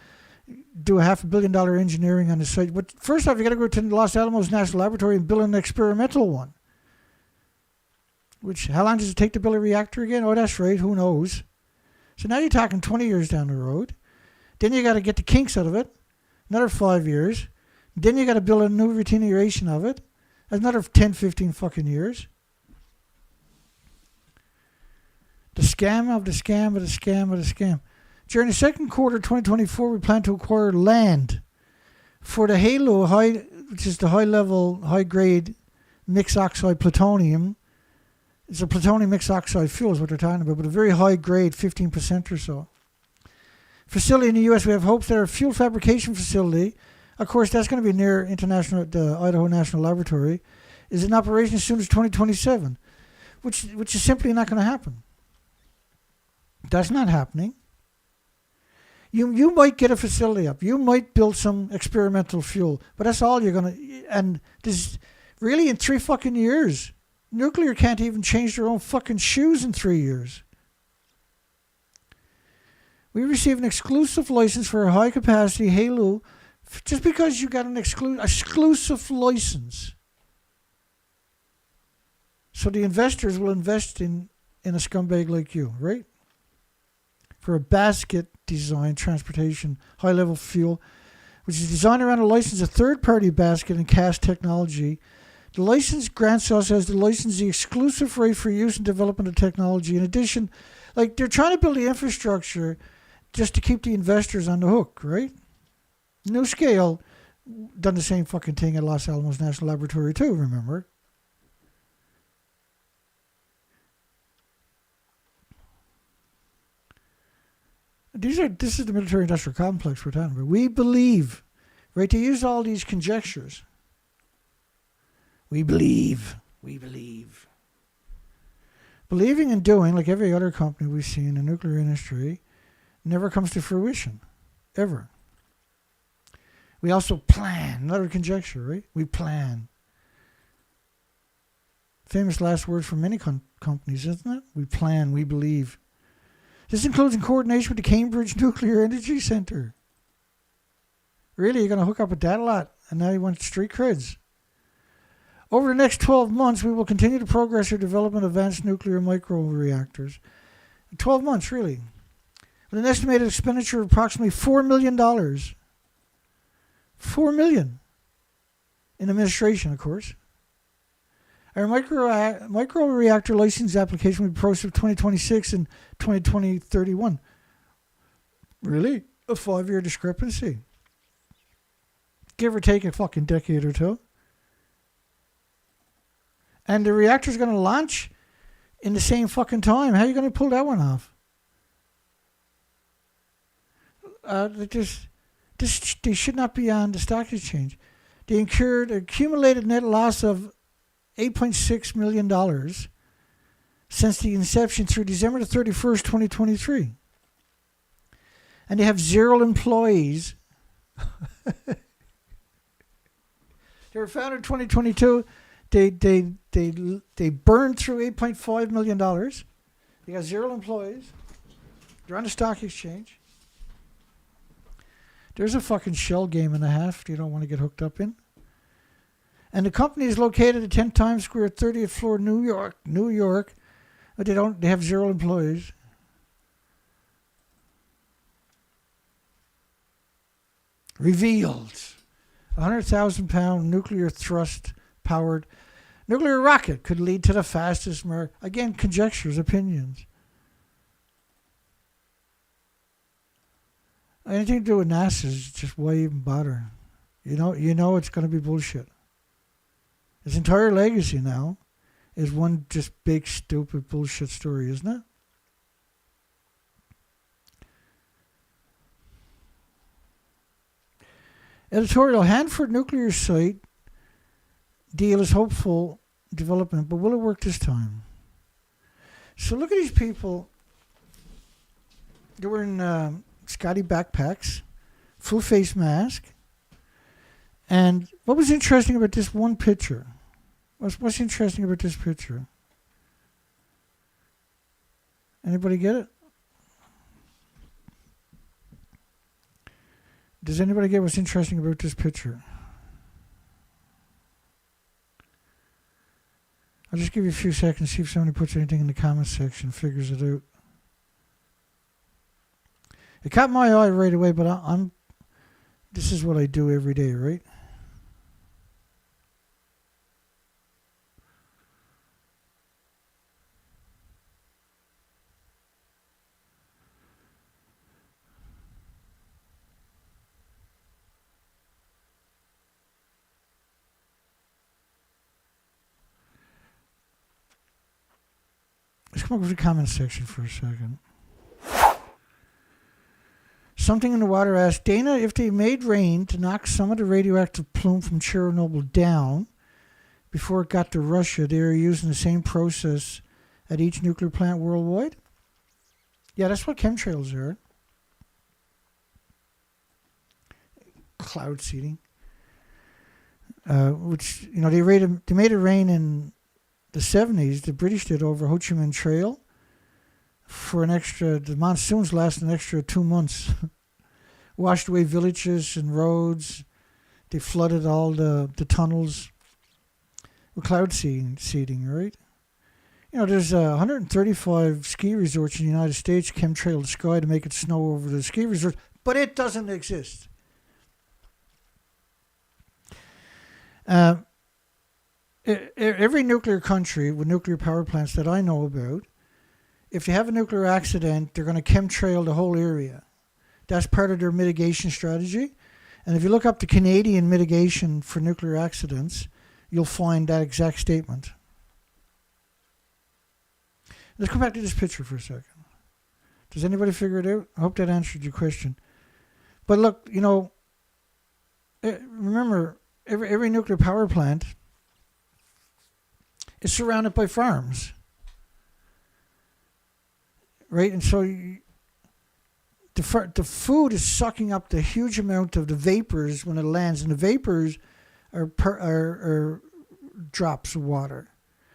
do $500 million engineering on the site. But first off, you got to go to the Los Alamos National Laboratory and build an experimental one. Which, how long does it take to build a reactor again? Oh, that's right. Who knows? So now you're talking 20 years down the road. Then you got to get the kinks out of it. Another 5 years. Then you got to build a new reteneration of it. That's another 10, 15 fucking years. The scam of the scam of the scam of the scam. During the second quarter of 2024, we plan to acquire land for the HALO, which is the high-level, high-grade mixed oxide plutonium. It's a plutonium mixed oxide fuel is what they're talking about, but a very high-grade, 15% or so. Facility in the U.S., we have hopes that our fuel fabrication facility, of course, that's going to be near the Idaho National Laboratory, is in operation as soon as 2027, which is simply not going to happen. That's not happening. You might get a facility up. You might build some experimental fuel, but that's all you're going to... And this really in 3 fucking years. Nuclear can't even change their own fucking shoes in 3 years. We receive an exclusive license for a high-capacity HALO just because you got an exclusive license. So the investors will invest in a scumbag like you, right? For a basket design, transportation, high-level fuel, which is designed around a license, a third-party basket and cast technology. The license grants us as the licensee exclusive right for use and development of technology. In addition, like they're trying to build the infrastructure just to keep the investors on the hook, right? New Scale done the same fucking thing at Los Alamos National Laboratory too, remember? This is the military industrial complex we're talking about. We believe, right, to use all these conjectures. We believe. We believe. Believing and doing, like every other company we see in the nuclear industry, never comes to fruition. Ever. We also plan. Another conjecture, right? We plan. Famous last words from many companies, isn't it? We plan, we believe. This includes in coordination with the Cambridge Nuclear Energy Centre. Really, you're going to hook up with that a lot, and now you want street creds. Over the next 12 months, we will continue to progress our development of advanced nuclear micro-reactors. 12 months, really. With an estimated expenditure of approximately $4 million. $4 million. In administration, of course. Our micro-reactor license application will be processed 2026 and 2031. Really? A 5-year discrepancy. Give or take a fucking decade or two. And the reactor's going to launch in the same fucking time. How are you going to pull that one off? They should not be on the stock exchange. They incurred an accumulated net loss of $8.6 million since the inception through December 31st, 2023. And they have 0 employees. They were founded in 2022. They burned through $8.5 million. They got 0 employees. They're on the stock exchange. There's a fucking shell game and a half you don't want to get hooked up in. And the company is located at 10 Times Square, 30th floor, New York. But they have 0 employees. Revealed. A 100,000-pound nuclear thrust-powered nuclear rocket could lead to the fastest again, conjectures, opinions. Anything to do with NASA is just why even bother? You know it's going to be bullshit. Its entire legacy now is one just big, stupid bullshit story, isn't it? Editorial: Hanford nuclear site deal is hopeful development, but will it work this time? So look at these people. They were in Scotty backpacks, full face mask. And what was interesting about this one picture? What's interesting about this picture? Anybody get it? Does anybody get what's interesting about this picture? I'll just give you a few seconds, see if somebody puts anything in the comments section, figures it out. It caught my eye right away, but this is what I do every day, right? Let's come over to the comments section for a second. Something in the Water asked, Dana, if they made rain to knock some of the radioactive plume from Chernobyl down before it got to Russia, they are using the same process at each nuclear plant worldwide? Yeah, that's what chemtrails are. Cloud seeding. Which, they made it rain in the 70s. The British did over Ho Chi Minh Trail for the monsoons last an extra 2 months. Washed away villages and roads. They flooded all the tunnels with cloud seeding, right? There's 135 ski resorts in the United States, chemtrail the sky to make it snow over the ski resorts, but it doesn't exist. Every nuclear country with nuclear power plants that I know about, if they have a nuclear accident, they're going to chemtrail the whole area. That's part of their mitigation strategy. And if you look up the Canadian mitigation for nuclear accidents, you'll find that exact statement. Let's come back to this picture for a second. Does anybody figure it out? I hope that answered your question. But look, remember, every nuclear power plant is surrounded by farms. Right? And so the food is sucking up the huge amount of the vapors when it lands, and the vapors are drops of water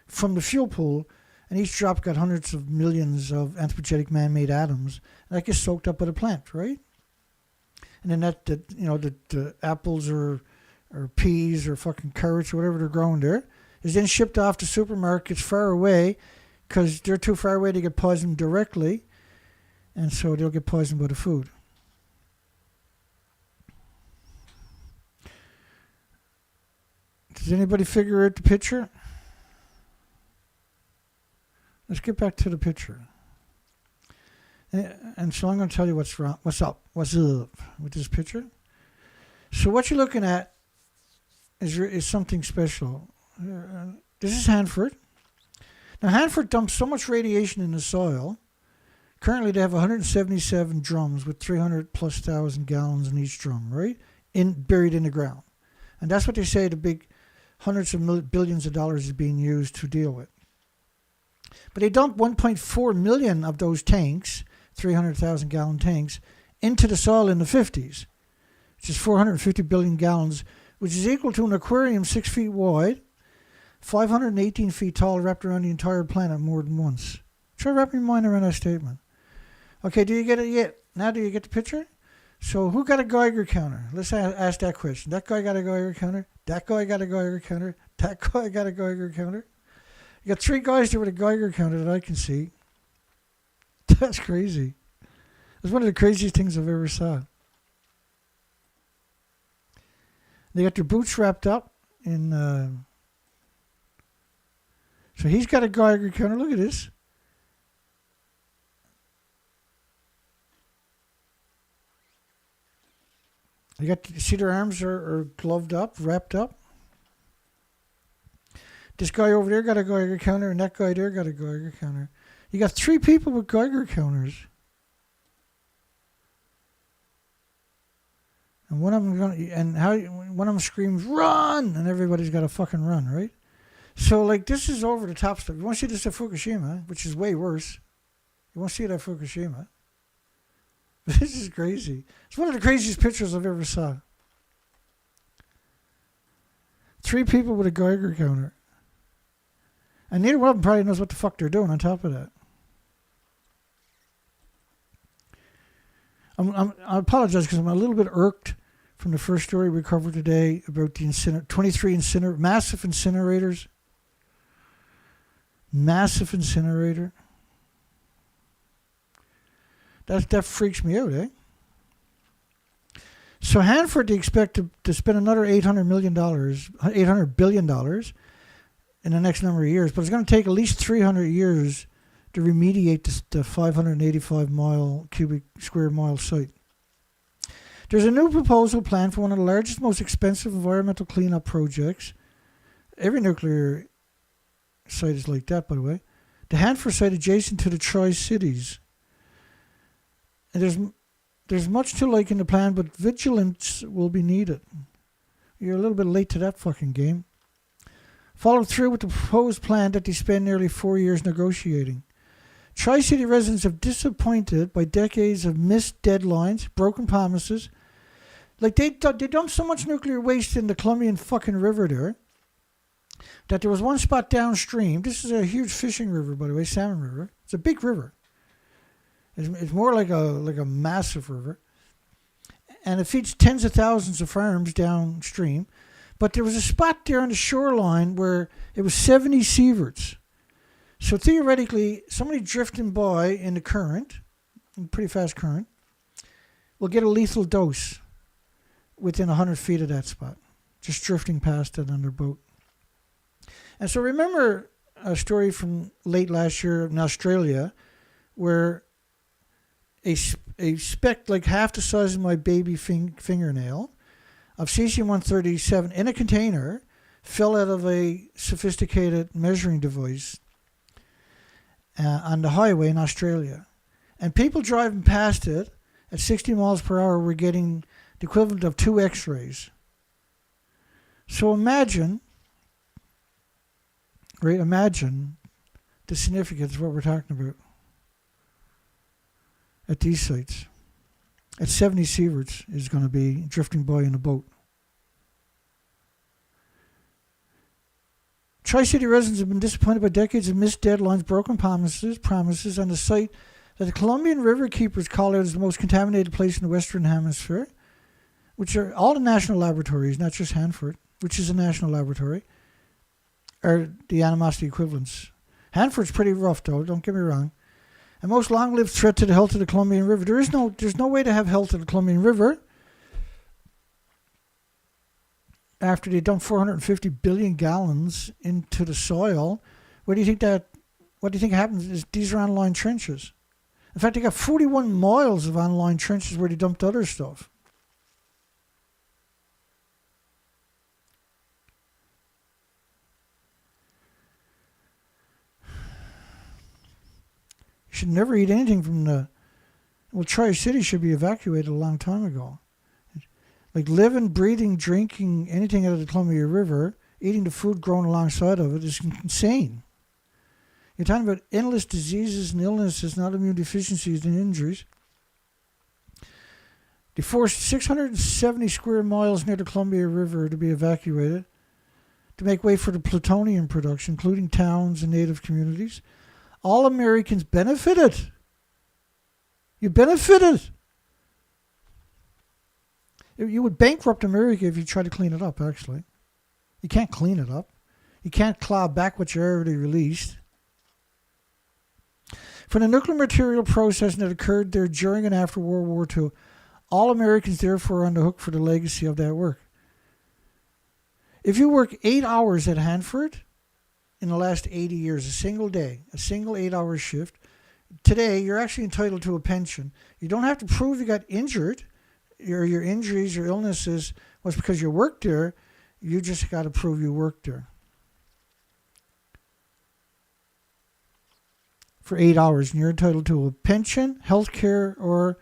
from the fuel pool, and each drop got hundreds of millions of anthropogenic man-made atoms, and that gets soaked up by the plant, right? And then the apples or peas or fucking carrots or whatever they're growing there is then shipped off to supermarkets far away because they're too far away to get poisoned directly, and so they'll get poisoned by the food. Does anybody figure out the picture? Let's get back to the picture. And so I'm going to tell you what's wrong, what's up with this picture. So what you're looking at is something special. This is Hanford. Now Hanford dumps so much radiation in the soil. Currently they have 177 drums with 300,000+ gallons in each drum, right? Buried in the ground. And that's what they say the big hundreds of billions of dollars is being used to deal with. But they dumped 1.4 million of those tanks, 300,000 gallon tanks, into the soil in the 50s, which is 450 billion gallons, which is equal to an aquarium 6 feet wide, 518 feet tall, wrapped around the entire planet more than once. Try wrapping your mind around that statement. Okay, do you get it yet? Now do you get the picture? So who got a Geiger counter? Let's ask that question. That guy got a Geiger counter. That guy got a Geiger counter. That guy got a Geiger counter. You got 3 guys there with a Geiger counter that I can see. That's crazy. It's one of the craziest things I've ever saw. They got their boots wrapped up in... So he's got a Geiger counter. Look at this. You see their arms are gloved up, wrapped up. This guy over there got a Geiger counter, and that guy there got a Geiger counter. You got 3 people with Geiger counters. And one of them screams, "Run!" and everybody's got to fucking run, right? So, like, this is over the top stuff. You want to see this at Fukushima, which is way worse. You want to see it at Fukushima. This is crazy. It's one of the craziest pictures I've ever saw. 3 people with a Geiger counter. And neither one of them probably knows what the fuck they're doing on top of that. I apologize because I'm a little bit irked from the first story we covered today about the 23 massive incinerators. Massive incinerator. That freaks me out, eh? So Hanford, they expect to spend another $800 billion in the next number of years, but it's going to take at least 300 years to remediate the 585 cubic square mile site. There's a new proposal planned for one of the largest, most expensive environmental cleanup projects. Every nuclear site is like that, by the way. The Hanford site adjacent to the Tri-Cities. And there's much to like in the plan, but vigilance will be needed. You're a little bit late to that fucking game. Followed through with the proposed plan that they spent nearly 4 years negotiating. Tri-City residents are disappointed by decades of missed deadlines, broken promises. Like they dumped so much nuclear waste in the Cumbrian fucking river there that there was one spot downstream. This is a huge fishing river, by the way, salmon river. It's a big river. It's more like a massive river. And it feeds tens of thousands of farms downstream. But there was a spot there on the shoreline where it was 70 sieverts. So theoretically, somebody drifting by in the current, in pretty fast current, will get a lethal dose within 100 feet of that spot, just drifting past it on their boat. And so remember a story from late last year in Australia where a speck like half the size of my baby fingernail of cesium-137 in a container fell out of a sophisticated measuring device on the highway in Australia. And people driving past it at 60 miles per hour were getting the equivalent of 2 x-rays. So imagine Right? Imagine the significance of what we're talking about at these sites. At 70 sieverts is going to be drifting by in a boat. Tri-City residents have been disappointed by decades of missed deadlines, broken promises on the site that the Columbian River keepers call out as the most contaminated place in the Western Hemisphere, which are all the national laboratories, not just Hanford, which is a national laboratory, are the animosity equivalents. Hanford's pretty rough, though, don't get me wrong. And most long-lived threat to the health of the Columbian River. There's no way to have health of the Columbian River after they dump 450 billion gallons into the soil. What do you think happens is these are on-line trenches. In fact, they got 41 miles of on-line trenches where they dumped other stuff. You should never eat anything from the... Well, Tri-City should be evacuated a long time ago. Like living, breathing, drinking anything out of the Columbia River, eating the food grown alongside of it is insane. You're talking about endless diseases and illnesses, not immune deficiencies and injuries. They forced 670 square miles near the Columbia River to be evacuated to make way for the plutonium production, including towns and native communities. All Americans benefited. You benefited. You would bankrupt America if you tried to clean it up, actually. You can't clean it up. You can't claw back what you already released. For the nuclear material processing that occurred there during and after World War II, all Americans therefore are on the hook for the legacy of that work. If you work 8 hours at Hanford in the last 80 years, a single day, a single 8-hour shift, today you're actually entitled to a pension. You don't have to prove you got injured. Your injuries or illnesses was because you worked there. You just got to prove you worked there. For 8 hours, and you're entitled to a pension, health care, or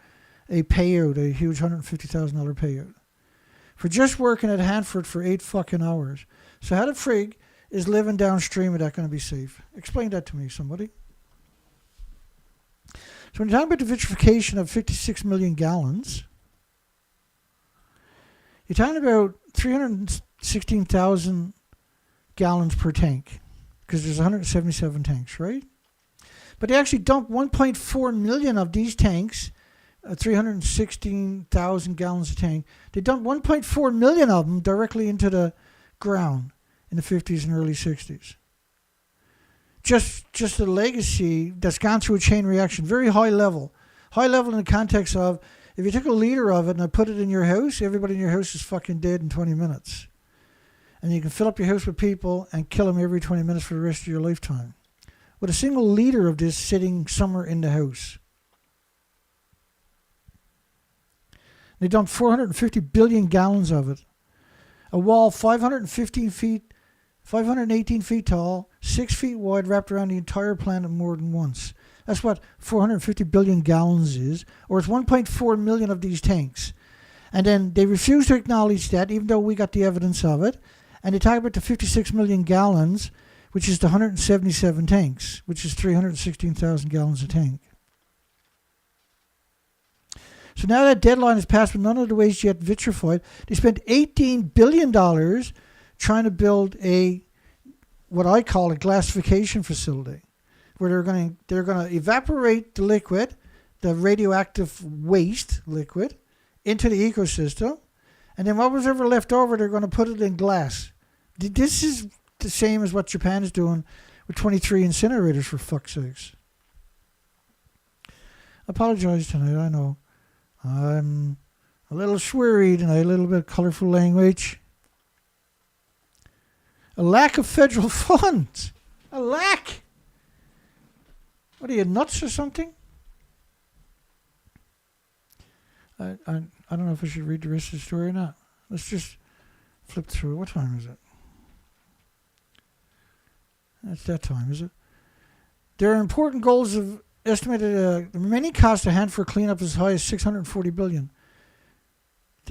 a payout, a huge $150,000 payout. For just working at Hanford for 8 fucking hours. So how the frig is living downstream of that going to be safe? Explain that to me, somebody. So when you're talking about the vitrification of 56 million gallons, you're talking about 316,000 gallons per tank, because there's 177 tanks, right? But they actually dumped 1.4 million of these tanks, 316,000 gallons a tank. They dumped 1.4 million of them directly into the ground in the 50s and early 60s. Just a legacy that's gone through a chain reaction, very high level. High level in the context of, if you took a liter of it and I put it in your house, everybody in your house is fucking dead in 20 minutes. And you can fill up your house with people and kill them every 20 minutes for the rest of your lifetime. With a single liter of this sitting somewhere in the house. They dumped 450 billion gallons of it. A wall 518 feet tall, 6 feet wide, wrapped around the entire planet more than once. That's what 450 billion gallons is, or it's 1.4 million of these tanks. And then they refuse to acknowledge that, even though we got the evidence of it. And they talk about the 56 million gallons, which is the 177 tanks, which is 316,000 gallons a tank. So now that deadline is passed, but none of the waste yet vitrified. They spent $18 billion trying to build what I call a glassification facility, where they're going to evaporate the liquid, the radioactive waste liquid, into the ecosystem, and then what was ever left over, they're going to put it in glass. This is the same as what Japan is doing with 23 incinerators, for fuck's sakes. I apologize tonight, I know. I'm a little sweary tonight, a little bit of colorful language. A lack of federal funds. A lack. What are you, nuts or something? I don't know if I should read the rest of the story or not. Let's just flip through. What time is it? That's that time, is it? There are important goals of estimated the remaining cost to Hanford cleanup as high as $640 billion.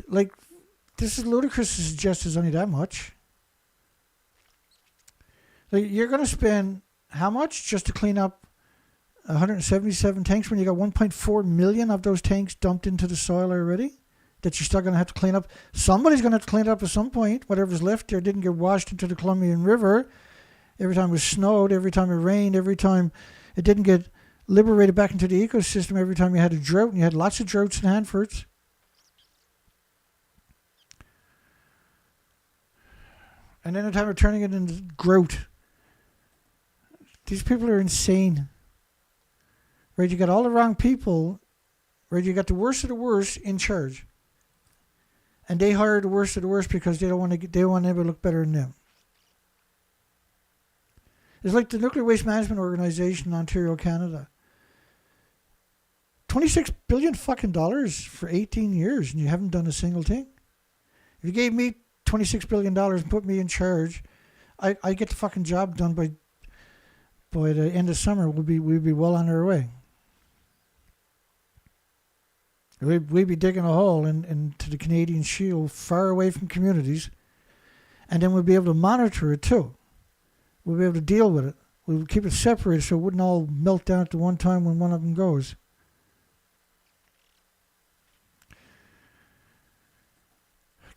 Like, this is ludicrous to suggest there's only that much. Like, you're going to spend how much just to clean up 177 tanks when you got 1.4 million of those tanks dumped into the soil already that you're still going to have to clean up? Somebody's going to have to clean it up at some point. Whatever's left there didn't get washed into the Cumbrian River. Every time it snowed, every time it rained, every time it didn't get liberated back into the ecosystem, every time you had a drought, and you had lots of droughts in Hanfords. And then the time of turning it into grout. These people are insane. Right, you got all the wrong people. Right, you got the worst of the worst in charge. And they hire the worst of the worst because they don't want anybody to look better than them. It's like the Nuclear Waste Management Organization in Ontario, Canada. $26 billion fucking dollars for 18 years, and you haven't done a single thing. If you gave me $26 billion and put me in charge, I get the fucking job done by the end of summer. We'd be well on our way. We'd be digging a hole into the Canadian Shield, far away from communities, and then we'd be able to monitor it too. We'd be able to deal with it. We would keep it separated so it wouldn't all melt down at the one time when one of them goes.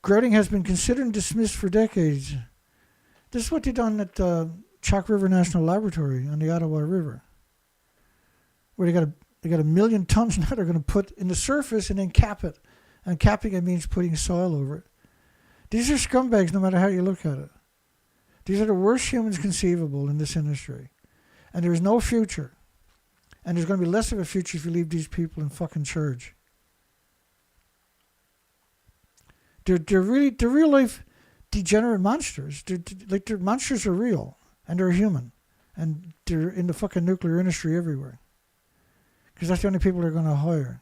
Grouting has been considered and dismissed for decades. This is what they done at Chalk River National Laboratory on the Ottawa River, where they got 1 million tons now they're going to put in the surface and then cap it. And capping it means putting soil over it. These are scumbags no matter how you look at it. These are the worst humans conceivable in this industry. And there's no future. And there's going to be less of a future if you leave these people in fucking charge. They're real life degenerate monsters. Their monsters are real. And they're human. And they're in the fucking nuclear industry everywhere. Because that's the only people they're going to hire.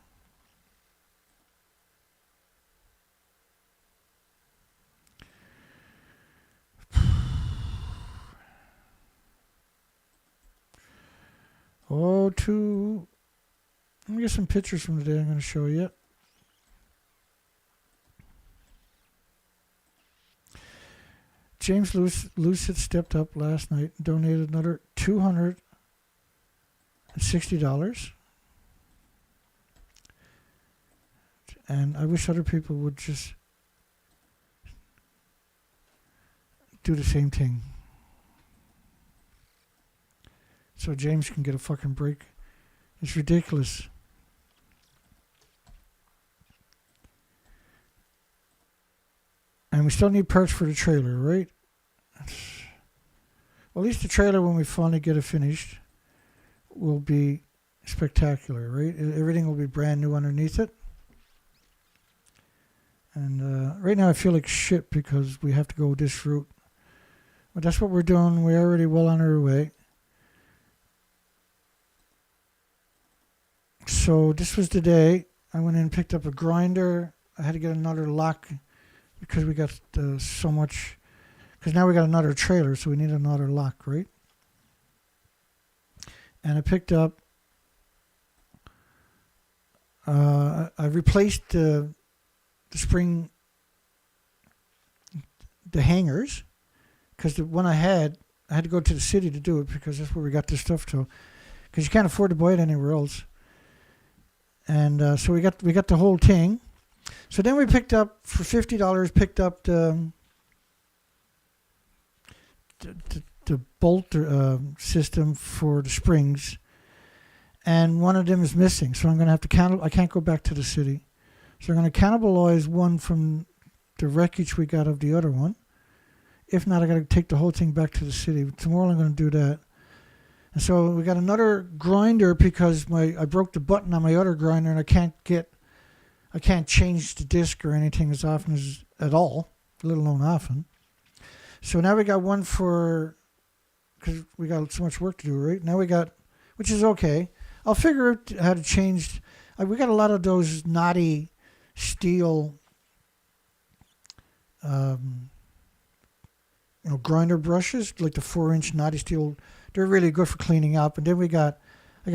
Let me get some pictures from the day I'm going to show you. James Lucid stepped up last night and donated another $260. And I wish other people would just do the same thing. So James can get a fucking break. It's ridiculous. And we still need parts for the trailer, right? Well, at least the trailer, when we finally get it finished, will be spectacular, right? Everything will be brand new underneath it. And right now I feel like shit because we have to go this route. But that's what we're doing. We're already well on our way. So this was the day. I went in and picked up a grinder. I had to get another lock because we got so much. Because now we got another trailer, so we need another lock, right? And I picked up. I replaced the spring, the hangers, because the one I had to go to the city to do it because that's where we got this stuff to. Because you can't afford to buy it anywhere else. And so we got the whole thing. So then we picked up for $50. Picked up the bolt system for the springs, and one of them is missing. So I'm going to have to I can't go back to the city. So I'm going to cannibalize one from the wreckage we got of the other one. If not, I got to take the whole thing back to the city. Tomorrow I'm going to do that. And so we got another grinder because I broke the button on my other grinder and I can't change the disc or anything as often at all, let alone often. So now we got one because we got so much work to do, right? Now we got, which is okay. I'll figure out how to change. We got a lot of those knotty steel, grinder brushes, like the 4-inch knotty steel. They're really good for cleaning up. And then I got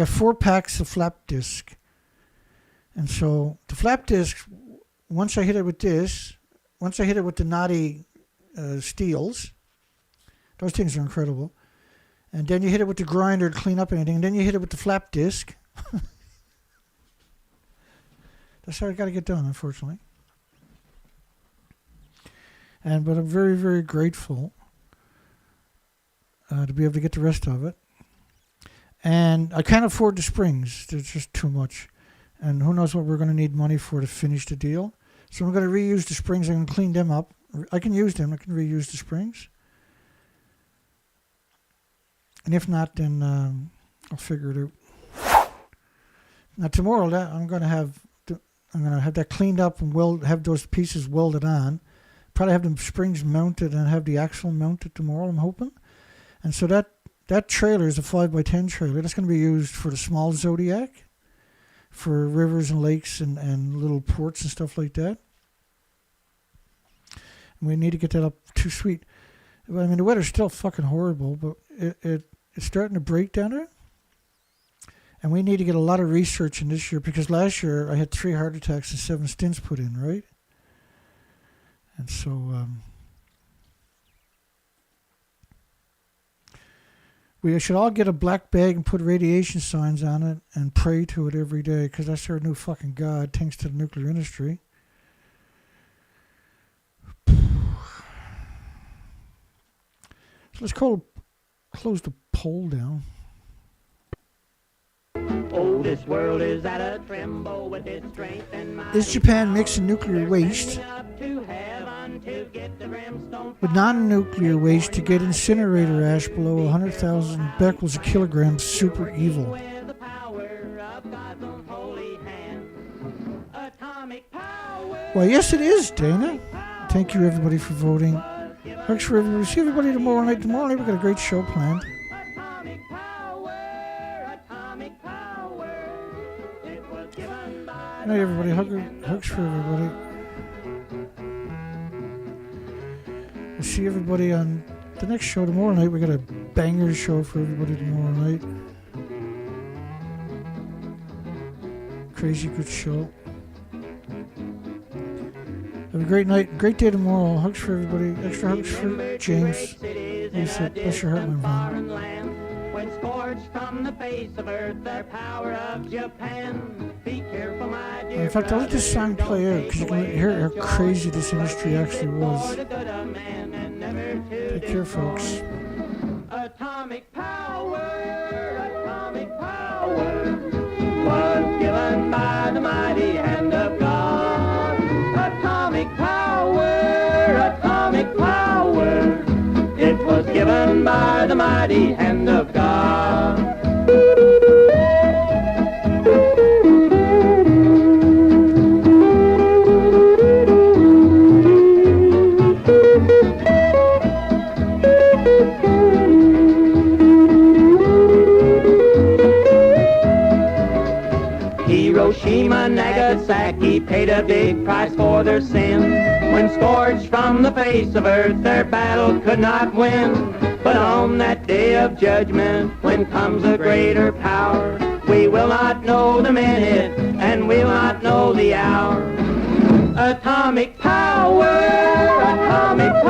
4 packs of flap disc. And so the flap disc, once I hit it with the knotty steels, those things are incredible. And then you hit it with the grinder to clean up anything. And then you hit it with the flap disc. That's how it got to get done, unfortunately. But I'm very, very grateful to be able to get the rest of it. And I can't afford the springs. There's just too much. And who knows what we're going to need money for to finish the deal. So I'm going to reuse the springs. I'm going to clean them up. I can use them. I can reuse the springs. And if not, then I'll figure it out. Now tomorrow, I'm going to have that cleaned up and have those pieces welded on. Probably have the springs mounted and have the axle mounted tomorrow, I'm hoping. And so that trailer is a 5x10 trailer. That's going to be used for the small Zodiac, for rivers and lakes and little ports and stuff like that. And we need to get that up to sweet. I mean, the weather's still fucking horrible, but it's starting to break down there. And we need to get a lot of research in this year, because last year I had 3 heart attacks and 7 stents put in, right? And so we should all get a black bag and put radiation signs on it and pray to it every day, because that's our new fucking god, thanks to the nuclear industry. So let's close the poll down. Oh, this world is at a tremble with its strength and might. Is Japan mixing nuclear waste with non-nuclear waste to get incinerator ash below 100,000 becquerels a kilogram super evil? Well, yes it is, Dana. Thank you everybody for voting. Thanks for everybody. See everybody tomorrow night. Tomorrow night we've got a great show planned. Good night, everybody. Hugs for everybody. We'll see everybody on the next show tomorrow night. We got a banger show for everybody tomorrow night. Crazy good show. Have a great night, great day tomorrow. Hugs for everybody. Extra hugs for James. Lisa, bless your heart, my man. When scorched from the face of earth, their power of Japan. Be careful, my dear. In fact, I'll let this song play out because you can hear how crazy this industry actually was. Take care, folks. Atomic power was given by the mighty hand of God. Atomic power, it was given by the mighty hand of God. Hiroshima, Nagasaki paid a big price for their sin. When scorched from the face of earth, their battle could not win. But on that day of judgment, when comes a greater power, we will not know the minute, and we will not know the hour. Atomic power, atomic